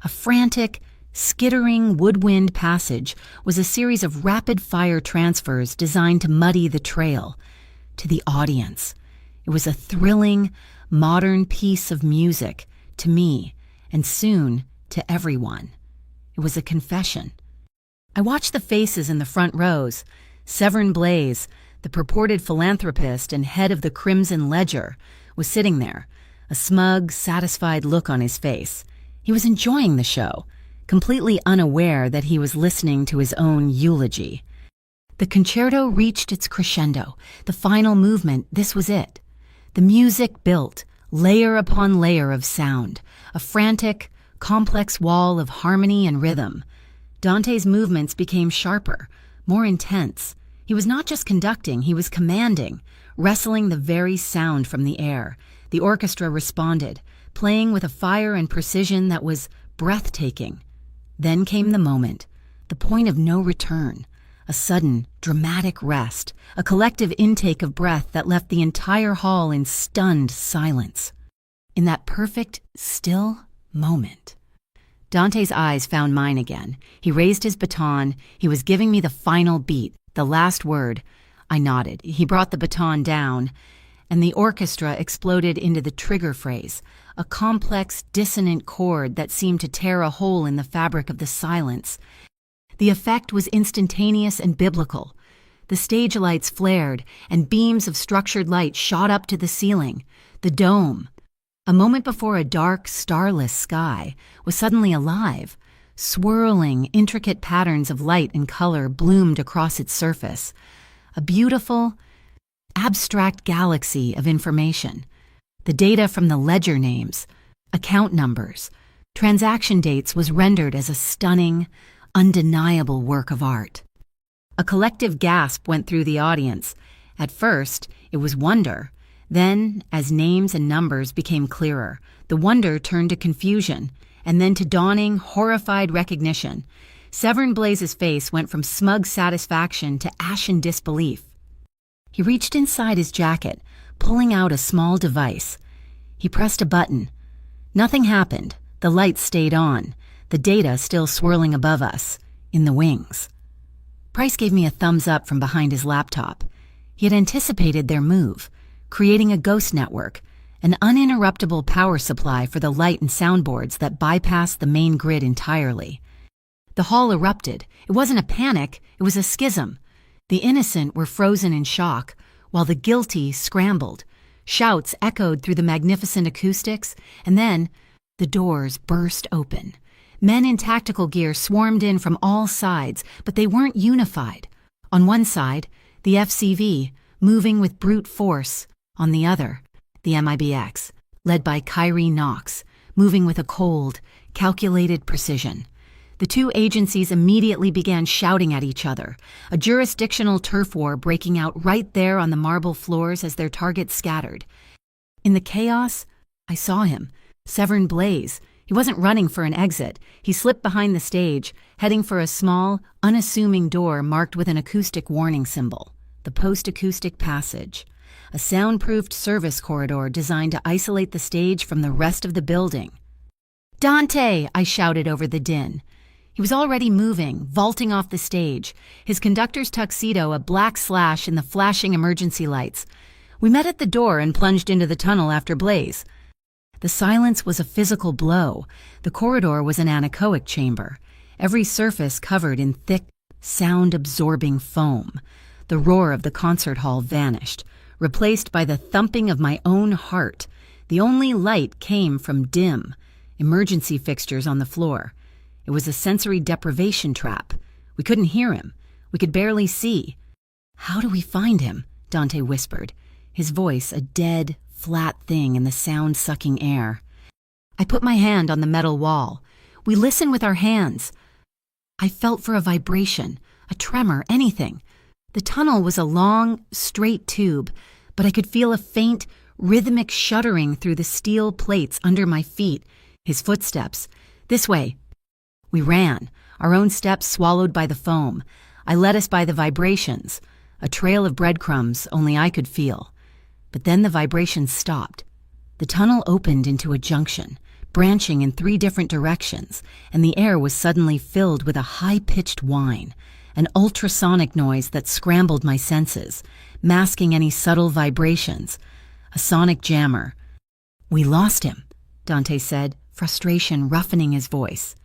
A frantic, skittering woodwind passage was a series of rapid-fire transfers designed to muddy the trail. To the audience, it was a thrilling, modern piece of music, to me, and soon to everyone. It was a confession. I watched the faces in the front rows. Severn Blaze, the purported philanthropist and head of the Crimson Ledger, was sitting there, a smug, satisfied look on his face. He was enjoying the show, completely unaware that he was listening to his own eulogy. The concerto reached its crescendo, the final movement. This was it. The music built, layer upon layer of sound, a frantic, complex wall of harmony and rhythm. Dante's movements became sharper, more intense. He was not just conducting, he was commanding, wrestling the very sound from the air. The orchestra responded, playing with a fire and precision that was breathtaking. Then came the moment, the point of no return, a sudden, dramatic rest, a collective intake of breath that left the entire hall in stunned silence. In that perfect, still moment, Dante's eyes found mine again. He raised his baton. He was giving me the final beat, the last word. I nodded. He brought the baton down, and the orchestra exploded into the trigger phrase, a complex, dissonant chord that seemed to tear a hole in the fabric of the silence. The effect was instantaneous and biblical. The stage lights flared, and beams of structured light shot up to the ceiling. The dome, a moment before a dark, starless sky, was suddenly alive. Swirling, intricate patterns of light and color bloomed across its surface. A beautiful, abstract galaxy of information. The data from the ledger names, account numbers, transaction dates was rendered as a stunning, undeniable work of art. A collective gasp went through the audience. At first, it was wonder. Then, as names and numbers became clearer, the wonder turned to confusion, and then to dawning, horrified recognition. Severn Blaze's face went from smug satisfaction to ashen disbelief. He reached inside his jacket, pulling out a small device. He pressed a button. Nothing happened. The lights stayed on, the data still swirling above us, in the wings. Price gave me a thumbs up from behind his laptop. He had anticipated their move, creating a ghost network, an uninterruptible power supply for the light and soundboards that bypassed the main grid entirely. The hall erupted. It wasn't a panic, it was a schism. The innocent were frozen in shock, while the guilty scrambled. Shouts echoed through the magnificent acoustics, and then the doors burst open. Men in tactical gear swarmed in from all sides, but they weren't unified. On one side, the FCV, moving with brute force, On the other, the MIBX, led by Kyrie Knox, moving with a cold, calculated precision. The two agencies immediately began shouting at each other, a jurisdictional turf war breaking out right there on the marble floors as their targets scattered. In the chaos, I saw him, Severn Blaze. He wasn't running for an exit. He slipped behind the stage, heading for a small, unassuming door marked with an acoustic warning symbol, the post-acoustic passage, a soundproofed service corridor designed to isolate the stage from the rest of the building. "Dante!" I shouted over the din. He was already moving, vaulting off the stage, his conductor's tuxedo a black slash in the flashing emergency lights. We met at the door and plunged into the tunnel after Blaze. The silence was a physical blow. The corridor was an anechoic chamber, every surface covered in thick, sound-absorbing foam. The roar of the concert hall vanished, replaced by the thumping of my own heart. The only light came from dim, emergency fixtures on the floor. It was a sensory deprivation trap. We couldn't hear him. We could barely see. "How do we find him?" Dante whispered, his voice a dead, flat thing in the sound-sucking air. I put my hand on the metal wall. We listen with our hands. I felt for a vibration, a tremor, anything. The tunnel was a long, straight tube, but I could feel a faint, rhythmic shuddering through the steel plates under my feet. His footsteps. "This way." We ran, our own steps swallowed by the foam. I led us by the vibrations, a trail of breadcrumbs only I could feel. But then the vibrations stopped. The tunnel opened into a junction, branching in 3 different directions, and the air was suddenly filled with a high-pitched whine, an ultrasonic noise that scrambled my senses, masking any subtle vibrations. A sonic jammer. "We lost him," Dante said, frustration roughening his voice.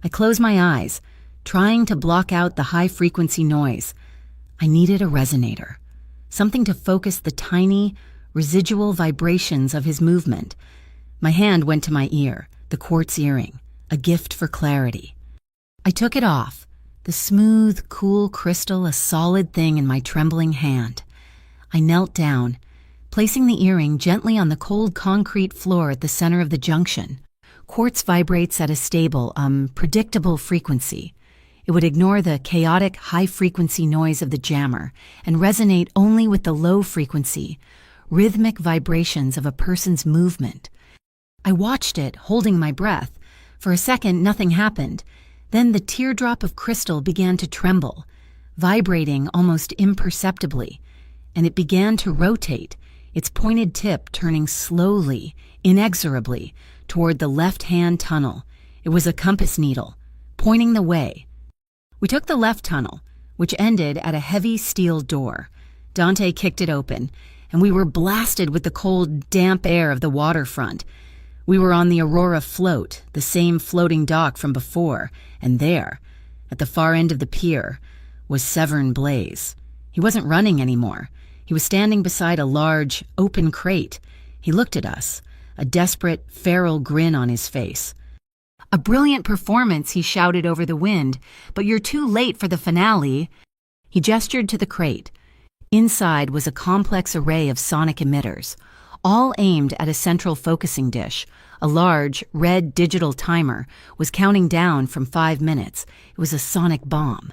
I closed my eyes, trying to block out the high-frequency noise. I needed a resonator, something to focus the tiny, residual vibrations of his movement. My hand went to my ear, the quartz earring, a gift for clarity. I took it off, the smooth, cool crystal a solid thing in my trembling hand. I knelt down, placing the earring gently on the cold concrete floor at the center of the junction. Quartz vibrates at a stable, predictable frequency. It would ignore the chaotic, high-frequency noise of the jammer and resonate only with the low-frequency, rhythmic vibrations of a person's movement. I watched it, holding my breath. For a second, nothing happened. Then the teardrop of crystal began to tremble, vibrating almost imperceptibly, and it began to rotate, its pointed tip turning slowly, inexorably, toward the left-hand tunnel. It was a compass needle, pointing the way. We took the left tunnel, which ended at a heavy steel door. Dante kicked it open, and we were blasted with the cold, damp air of the waterfront. We were on the Aurora float, the same floating dock from before, and there, at the far end of the pier, was Severn Blaze. He wasn't running anymore. He was standing beside a large, open crate. He looked at us, a desperate, feral grin on his face. "A brilliant performance," he shouted over the wind, "but you're too late for the finale." He gestured to the crate. Inside was a complex array of sonic emitters, all aimed at a central focusing dish. A large, red digital timer was counting down from 5 minutes. It was a sonic bomb.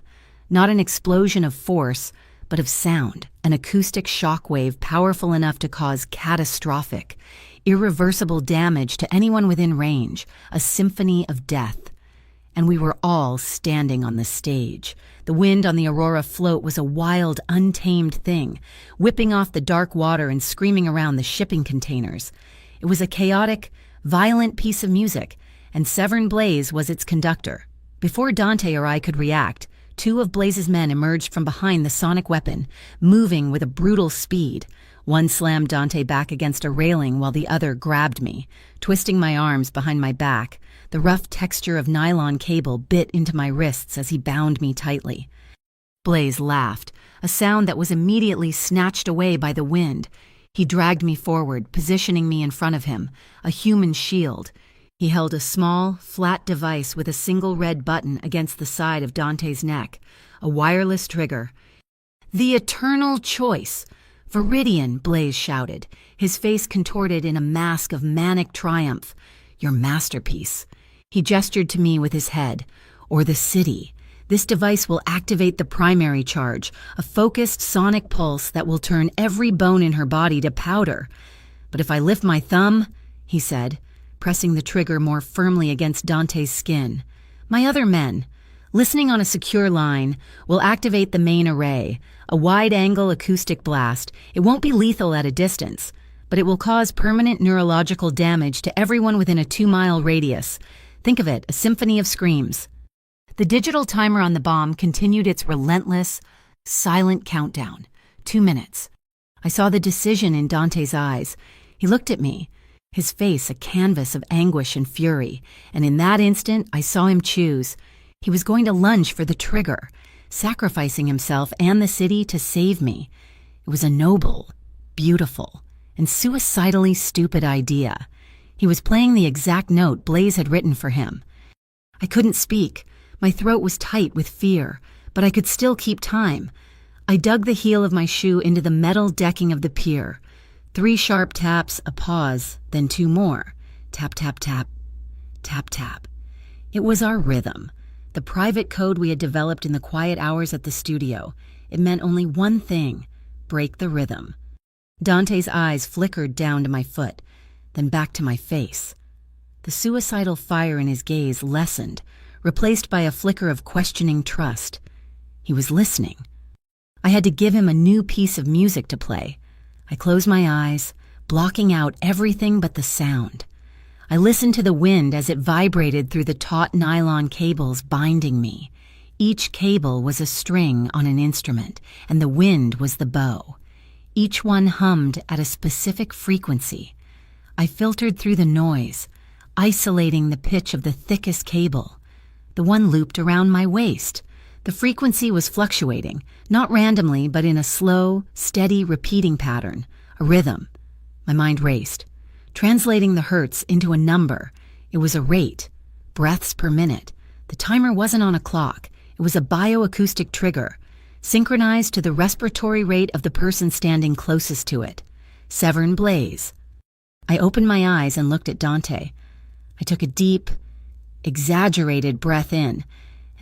Not an explosion of force, but of sound, an acoustic shockwave powerful enough to cause catastrophic, irreversible damage to anyone within range, a symphony of death. And we were all standing on the stage. The wind on the Aurora float was a wild, untamed thing, whipping off the dark water and screaming around the shipping containers. It was a chaotic, violent piece of music, and Severn Blaze was its conductor. Before Dante or I could react, 2 of Blaze's men emerged from behind the sonic weapon, moving with a brutal speed. One slammed Dante back against a railing while the other grabbed me, twisting my arms behind my back. The rough texture of nylon cable bit into my wrists as he bound me tightly. Blaze laughed, a sound that was immediately snatched away by the wind. He dragged me forward, positioning me in front of him, a human shield. He held a small, flat device with a single red button against the side of Dante's neck, a wireless trigger. The eternal choice. "Viridian," Blaze shouted, his face contorted in a mask of manic triumph. "Your masterpiece." He gestured to me with his head. "Or the city. This device will activate the primary charge, a focused sonic pulse that will turn every bone in her body to powder. But if I lift my thumb," he said, pressing the trigger more firmly against Dante's skin, "my other men, listening on a secure line, will activate the main array, a wide-angle acoustic blast. It won't be lethal at a distance, but it will cause permanent neurological damage to everyone within a 2-mile radius. Think of it, a symphony of screams." The digital timer on the bomb continued its relentless, silent countdown. 2 minutes. I saw the decision in Dante's eyes. He looked at me, his face a canvas of anguish and fury, and in that instant I saw him choose. He was going to lunge for the trigger, sacrificing himself and the city to save me. It was a noble, beautiful, and suicidally stupid idea. He was playing the exact note Blaze had written for him. I couldn't speak. My throat was tight with fear, but I could still keep time. I dug the heel of my shoe into the metal decking of the pier. 3 sharp taps, a pause, then 2 more. Tap, tap, tap. Tap, tap. It was our rhythm, the private code we had developed in the quiet hours at the studio. It meant only one thing: break the rhythm. Dante's eyes flickered down to my foot, then back to my face. The suicidal fire in his gaze lessened, replaced by a flicker of questioning trust. He was listening. I had to give him a new piece of music to play. I closed my eyes, blocking out everything but the sound. I listened to the wind as it vibrated through the taut nylon cables binding me. Each cable was a string on an instrument, and the wind was the bow. Each one hummed at a specific frequency. I filtered through the noise, isolating the pitch of the thickest cable. The one looped around my waist. The frequency was fluctuating, not randomly, but in a slow, steady, repeating pattern, a rhythm. My mind raced, translating the hertz into a number. It was a rate, breaths per minute. The timer wasn't on a clock. It was a bioacoustic trigger, synchronized to the respiratory rate of the person standing closest to it. Severn Blaze. I opened my eyes and looked at Dante. I took a deep, exaggerated breath in,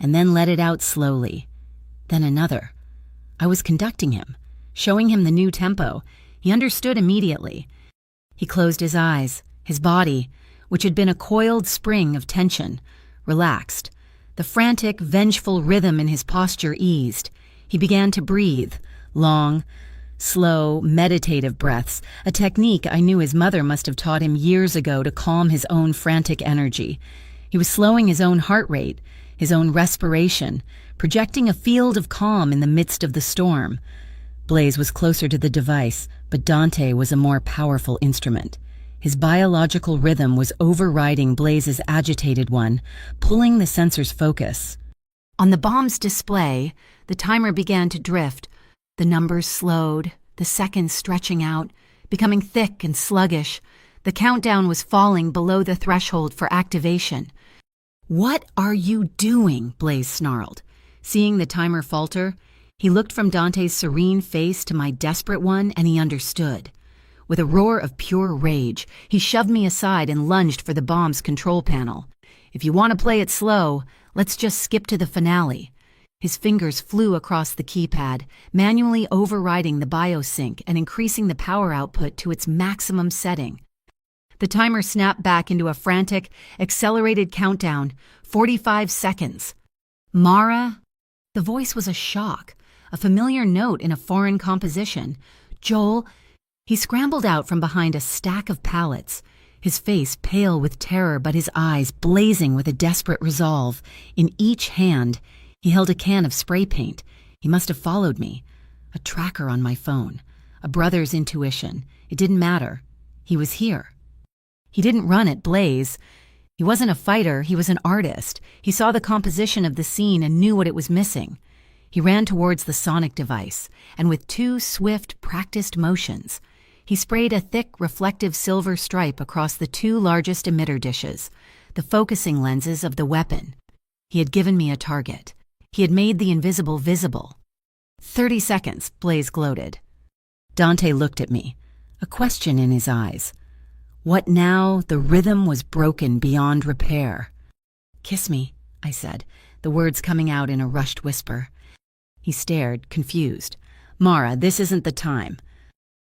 and then let it out slowly. Then another. I was conducting him, showing him the new tempo. He understood immediately. He closed his eyes. His body, which had been a coiled spring of tension, relaxed. The frantic, vengeful rhythm in his posture eased. He began to breathe, long, slow, meditative breaths, a technique I knew his mother must have taught him years ago to calm his own frantic energy. He was slowing his own heart rate, his own respiration, projecting a field of calm in the midst of the storm. Blaze was closer to the device, but Dante was a more powerful instrument. His biological rhythm was overriding Blaze's agitated one, pulling the sensor's focus. On the bomb's display, the timer began to drift. The numbers slowed, the seconds stretching out, becoming thick and sluggish. The countdown was falling below the threshold for activation. "What are you doing?" Blaze snarled. Seeing the timer falter, he looked from Dante's serene face to my desperate one, and he understood. With a roar of pure rage, he shoved me aside and lunged for the bomb's control panel. "If you want to play it slow, let's just skip to the finale." His fingers flew across the keypad, manually overriding the biosync and increasing the power output to its maximum setting. The timer snapped back into a frantic, accelerated countdown. 45 seconds. "Mara?" The voice was a shock, a familiar note in a foreign composition. "Joel?" He scrambled out from behind a stack of pallets, his face pale with terror but his eyes blazing with a desperate resolve. In each hand, he held a can of spray paint. He must have followed me. A tracker on my phone. A brother's intuition. It didn't matter. He was here. He didn't run at Blaze. He wasn't a fighter, he was an artist. He saw the composition of the scene and knew what it was missing. He ran towards the sonic device, and with 2 swift, practiced motions, he sprayed a thick, reflective silver stripe across the 2 largest emitter dishes, the focusing lenses of the weapon. He had given me a target. He had made the invisible visible. 30 seconds, Blaze gloated. Dante looked at me, a question in his eyes. What now? The rhythm was broken beyond repair. "Kiss me," I said, the words coming out in a rushed whisper. He stared, confused. "Mara, this isn't the time."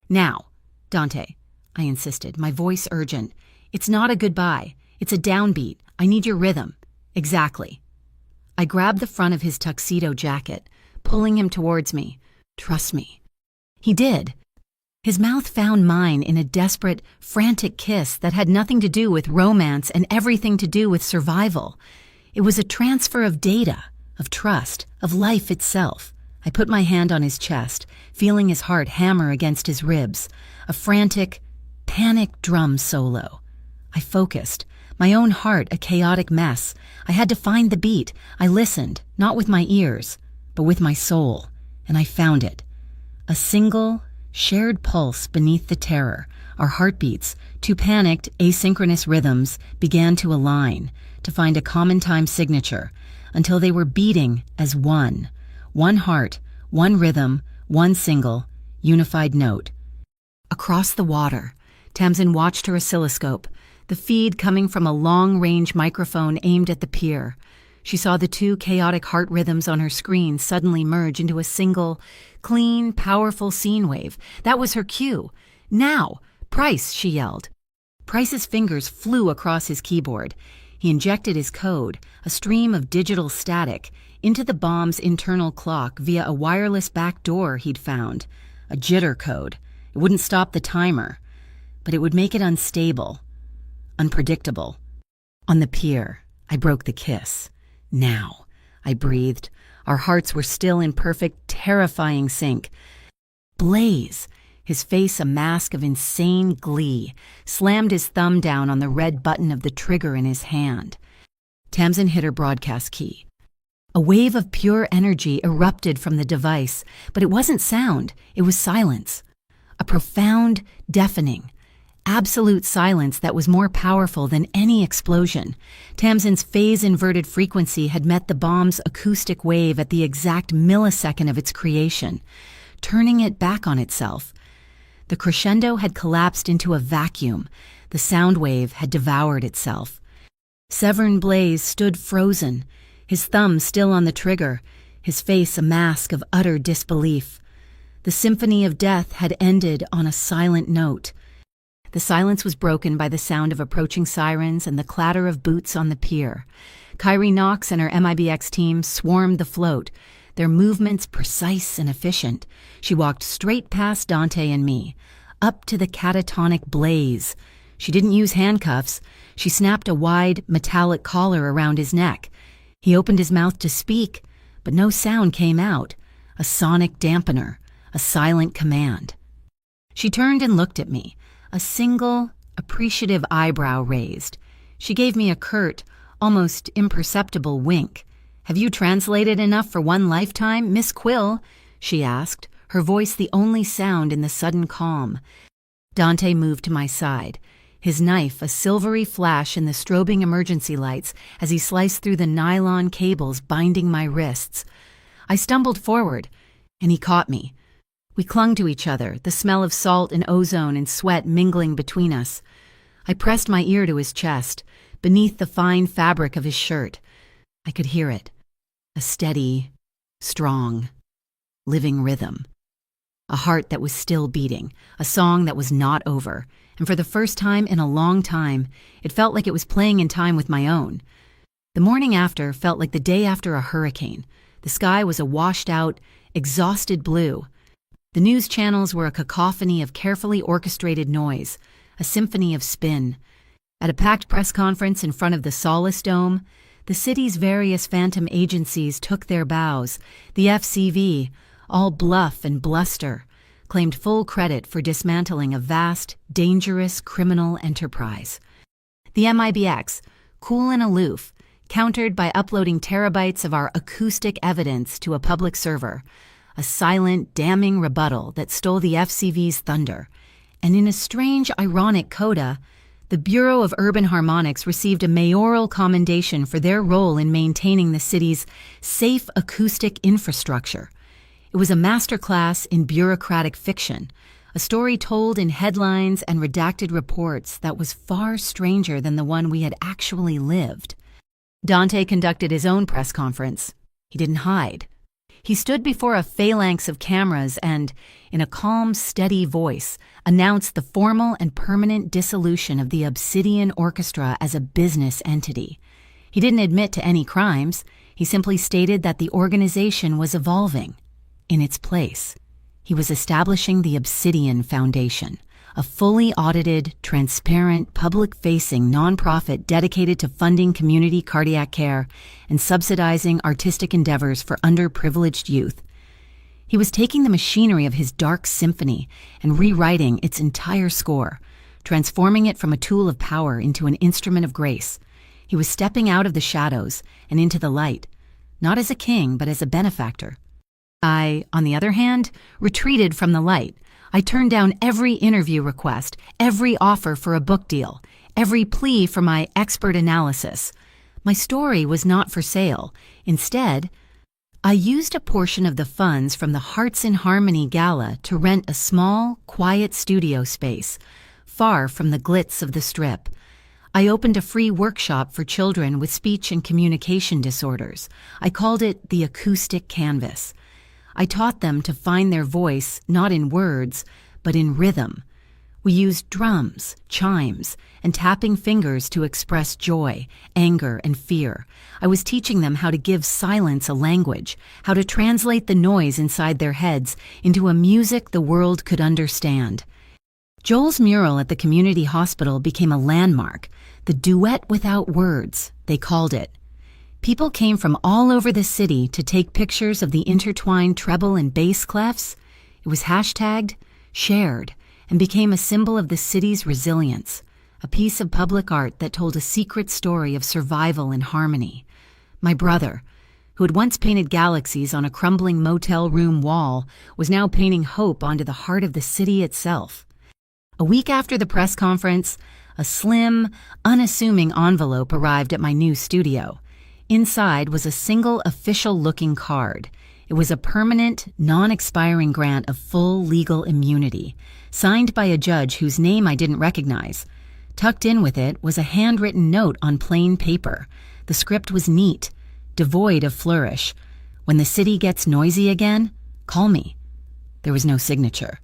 "Now, Dante," I insisted, my voice urgent. "It's not a goodbye. It's a downbeat. I need your rhythm." "Exactly." I grabbed the front of his tuxedo jacket, pulling him towards me. "Trust me." He did. His mouth found mine in a desperate, frantic kiss that had nothing to do with romance and everything to do with survival. It was a transfer of data, of trust, of life itself. I put my hand on his chest, feeling his heart hammer against his ribs, a frantic, panic drum solo. I focused, my own heart a chaotic mess. I had to find the beat. I listened, not with my ears, but with my soul, and I found it. A single, shared pulse beneath the terror. Our heartbeats, two panicked, asynchronous rhythms, began to align, to find a common time signature, until they were beating as one. One heart, one rhythm, one single, unified note. Across the water, Tamsin watched her oscilloscope, the feed coming from a long-range microphone aimed at the pier. She saw the two chaotic heart rhythms on her screen suddenly merge into a single, clean, powerful scene wave. That was her cue. "Now! Price!" she yelled. Price's fingers flew across his keyboard. He injected his code, a stream of digital static, into the bomb's internal clock via a wireless back door he'd found. A jitter code. It wouldn't stop the timer, but it would make it unstable, unpredictable. On the pier, I broke the kiss. "Now," I breathed. Our hearts were still in perfect, terrifying sync. Blaze, his face a mask of insane glee, slammed his thumb down on the red button of the trigger in his hand. Tamsin hit her broadcast key. A wave of pure energy erupted from the device, but it wasn't sound, it was silence. A profound, deafening, absolute silence that was more powerful than any explosion. Tamsin's phase-inverted frequency had met the bomb's acoustic wave at the exact millisecond of its creation, turning it back on itself. The crescendo had collapsed into a vacuum. The sound wave had devoured itself. Severn Blaze stood frozen, his thumb still on the trigger, his face a mask of utter disbelief. The symphony of death had ended on a silent note. The silence was broken by the sound of approaching sirens and the clatter of boots on the pier. Kyrie Knox and her MIBX team swarmed the float, their movements precise and efficient. She walked straight past Dante and me, up to the catatonic blaze. She didn't use handcuffs. She snapped a wide, metallic collar around his neck. He opened his mouth to speak, but no sound came out. A sonic dampener, a silent command. She turned and looked at me, a single, appreciative eyebrow raised. She gave me a curt, almost imperceptible wink. "Have you translated enough for one lifetime, Miss Quill?" she asked, her voice the only sound in the sudden calm. Dante moved to my side, his knife a silvery flash in the strobing emergency lights as he sliced through the nylon cables binding my wrists. I stumbled forward, and he caught me. We clung to each other, the smell of salt and ozone and sweat mingling between us. I pressed my ear to his chest, beneath the fine fabric of his shirt. I could hear it, a steady, strong, living rhythm. A heart that was still beating, a song that was not over, and for the first time in a long time, it felt like it was playing in time with my own. The morning after felt like the day after a hurricane. The sky was a washed-out, exhausted blue. The news channels were a cacophony of carefully orchestrated noise, a symphony of spin. At a packed press conference in front of the Solace Dome, the city's various phantom agencies took their bows. The FCV, all bluff and bluster, claimed full credit for dismantling a vast, dangerous criminal enterprise. The MIBX, cool and aloof, countered by uploading terabytes of our acoustic evidence to a public server, a silent, damning rebuttal that stole the FCV's thunder. And in a strange, ironic coda, the Bureau of Urban Harmonics received a mayoral commendation for their role in maintaining the city's safe acoustic infrastructure. It was a masterclass in bureaucratic fiction, a story told in headlines and redacted reports that was far stranger than the one we had actually lived. Dante conducted his own press conference. He didn't hide. He stood before a phalanx of cameras and, in a calm, steady voice, announced the formal and permanent dissolution of the Obsidian Orchestra as a business entity. He didn't admit to any crimes. He simply stated that the organization was evolving. In its place, he was establishing the Obsidian Foundation, a fully audited, transparent, public-facing nonprofit dedicated to funding community cardiac care and subsidizing artistic endeavors for underprivileged youth. He was taking the machinery of his dark symphony and rewriting its entire score, transforming it from a tool of power into an instrument of grace. He was stepping out of the shadows and into the light, not as a king, but as a benefactor. I, on the other hand, retreated from the light. I turned down every interview request, every offer for a book deal, every plea for my expert analysis. My story was not for sale. Instead, I used a portion of the funds from the Hearts in Harmony Gala to rent a small, quiet studio space, far from the glitz of the Strip. I opened a free workshop for children with speech and communication disorders. I called it the Acoustic Canvas. I taught them to find their voice not in words, but in rhythm. We used drums, chimes, and tapping fingers to express joy, anger, and fear. I was teaching them how to give silence a language, how to translate the noise inside their heads into a music the world could understand. Joel's mural at the community hospital became a landmark, the duet without words, they called it. People came from all over the city to take pictures of the intertwined treble and bass clefs. It was hashtagged, shared, and became a symbol of the city's resilience, a piece of public art that told a secret story of survival and harmony. My brother, who had once painted galaxies on a crumbling motel room wall, was now painting hope onto the heart of the city itself. A week after the press conference, a slim, unassuming envelope arrived at my new studio. Inside was a single official-looking card. It was a permanent, non-expiring grant of full legal immunity, signed by a judge whose name I didn't recognize. Tucked in with it was a handwritten note on plain paper. The script was neat, devoid of flourish. When the city gets noisy again, call me. There was no signature,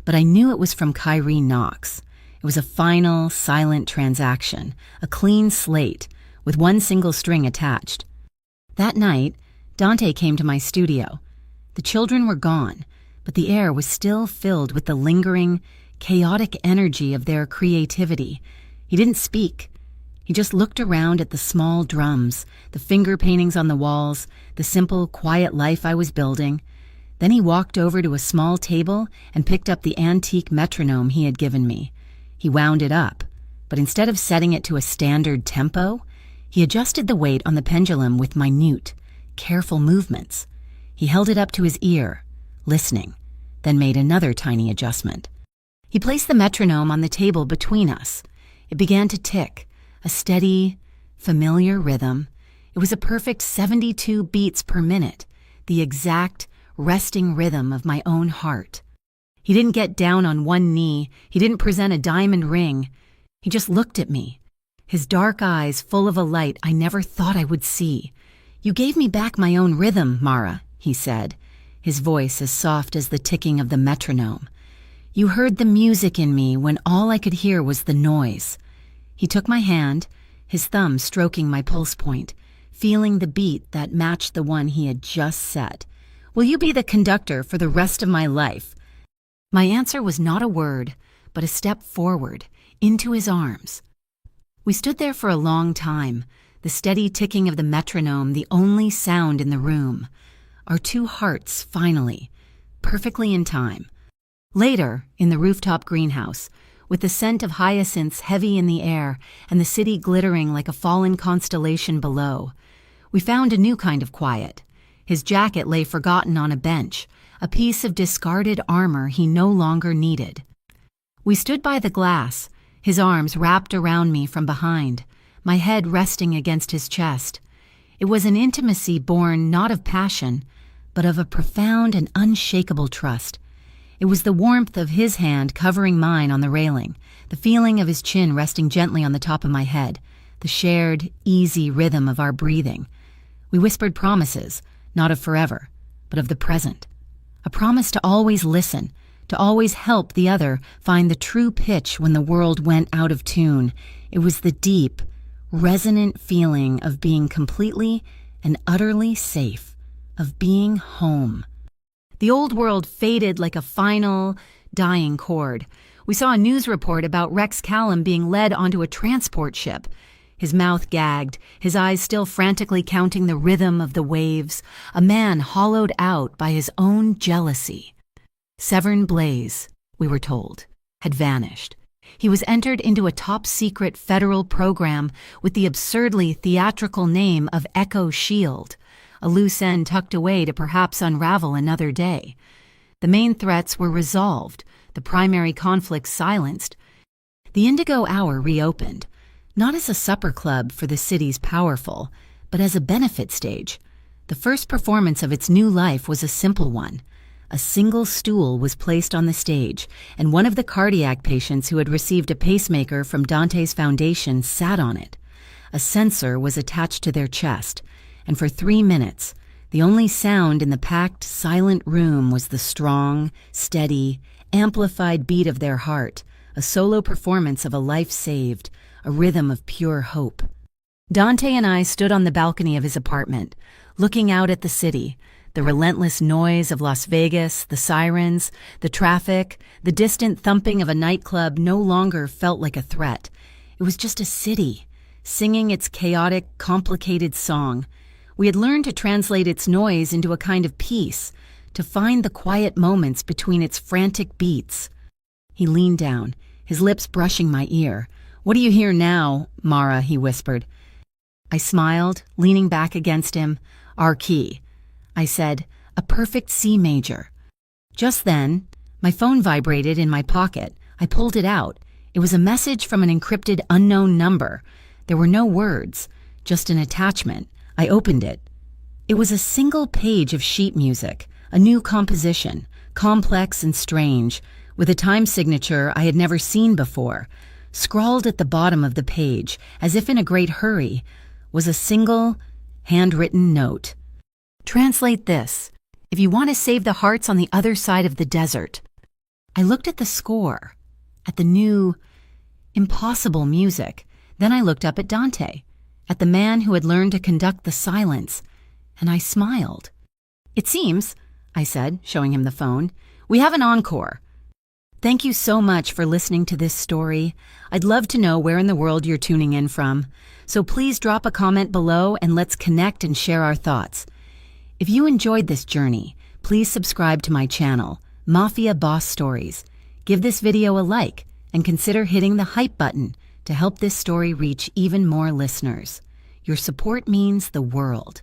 but I knew it was from Kyrie Knox. It was a final, silent transaction, a clean slate, with one single string attached. That night, Dante came to my studio. The children were gone, but the air was still filled with the lingering, chaotic energy of their creativity. He didn't speak. He just looked around at the small drums, the finger paintings on the walls, the simple, quiet life I was building. Then he walked over to a small table and picked up the antique metronome he had given me. He wound it up, but instead of setting it to a standard tempo, he adjusted the weight on the pendulum with minute, careful movements. He held it up to his ear, listening, then made another tiny adjustment. He placed the metronome on the table between us. It began to tick, a steady, familiar rhythm. It was a perfect 72 beats per minute, the exact, resting rhythm of my own heart. He didn't get down on one knee. He didn't present a diamond ring. He just looked at me, his dark eyes full of a light I never thought I would see. "You gave me back my own rhythm, Mara," he said, his voice as soft as the ticking of the metronome. "You heard the music in me when all I could hear was the noise." He took my hand, his thumb stroking my pulse point, feeling the beat that matched the one he had just set. "Will you be the conductor for the rest of my life?" My answer was not a word, but a step forward, into his arms. We stood there for a long time, the steady ticking of the metronome the only sound in the room. Our two hearts, finally, perfectly in time. Later, in the rooftop greenhouse, with the scent of hyacinths heavy in the air and the city glittering like a fallen constellation below, we found a new kind of quiet. His jacket lay forgotten on a bench, a piece of discarded armor he no longer needed. We stood by the glass, his arms wrapped around me from behind, my head resting against his chest. It was an intimacy born not of passion, but of a profound and unshakable trust. It was the warmth of his hand covering mine on the railing, the feeling of his chin resting gently on the top of my head, the shared, easy rhythm of our breathing. We whispered promises, not of forever, but of the present. A promise to always listen, to always help the other find the true pitch when the world went out of tune. It was the deep, resonant feeling of being completely and utterly safe, of being home. The old world faded like a final, dying chord. We saw a news report about Rex Callum being led onto a transport ship. His mouth gagged, his eyes still frantically counting the rhythm of the waves, a man hollowed out by his own jealousy. Severn Blaze, we were told, had vanished. He was entered into a top-secret federal program with the absurdly theatrical name of Echo Shield, a loose end tucked away to perhaps unravel another day. The main threats were resolved, the primary conflicts silenced. The Indigo Hour reopened, not as a supper club for the city's powerful, but as a benefit stage. The first performance of its new life was a simple one. A single stool was placed on the stage, and one of the cardiac patients who had received a pacemaker from Dante's Foundation sat on it. A sensor was attached to their chest, and for 3 minutes, the only sound in the packed, silent room was the strong, steady, amplified beat of their heart, a solo performance of a life saved, a rhythm of pure hope. Dante and I stood on the balcony of his apartment, looking out at the city, the relentless noise of Las Vegas, the sirens, the traffic, the distant thumping of a nightclub no longer felt like a threat. It was just a city, singing its chaotic, complicated song. We had learned to translate its noise into a kind of peace, to find the quiet moments between its frantic beats. He leaned down, his lips brushing my ear. "What do you hear now, Mara?" he whispered. I smiled, leaning back against him. "Our key." I said, "A perfect C major." Just then, my phone vibrated in my pocket. I pulled it out. It was a message from an encrypted unknown number. There were no words, just an attachment. I opened it. It was a single page of sheet music, a new composition, complex and strange, with a time signature I had never seen before. Scrawled at the bottom of the page, as if in a great hurry, was a single, handwritten note. "Translate this, if you want to save the hearts on the other side of the desert." I looked at the score, at the new, impossible music. Then I looked up at Dante, at the man who had learned to conduct the silence, and I smiled. "It seems," I said, showing him the phone, "we have an encore." Thank you so much for listening to this story. I'd love to know where in the world you're tuning in from, so please drop a comment below and let's connect and share our thoughts. If you enjoyed this journey, please subscribe to my channel, Mafia Boss Stories. Give this video a like and consider hitting the hype button to help this story reach even more listeners. Your support means the world.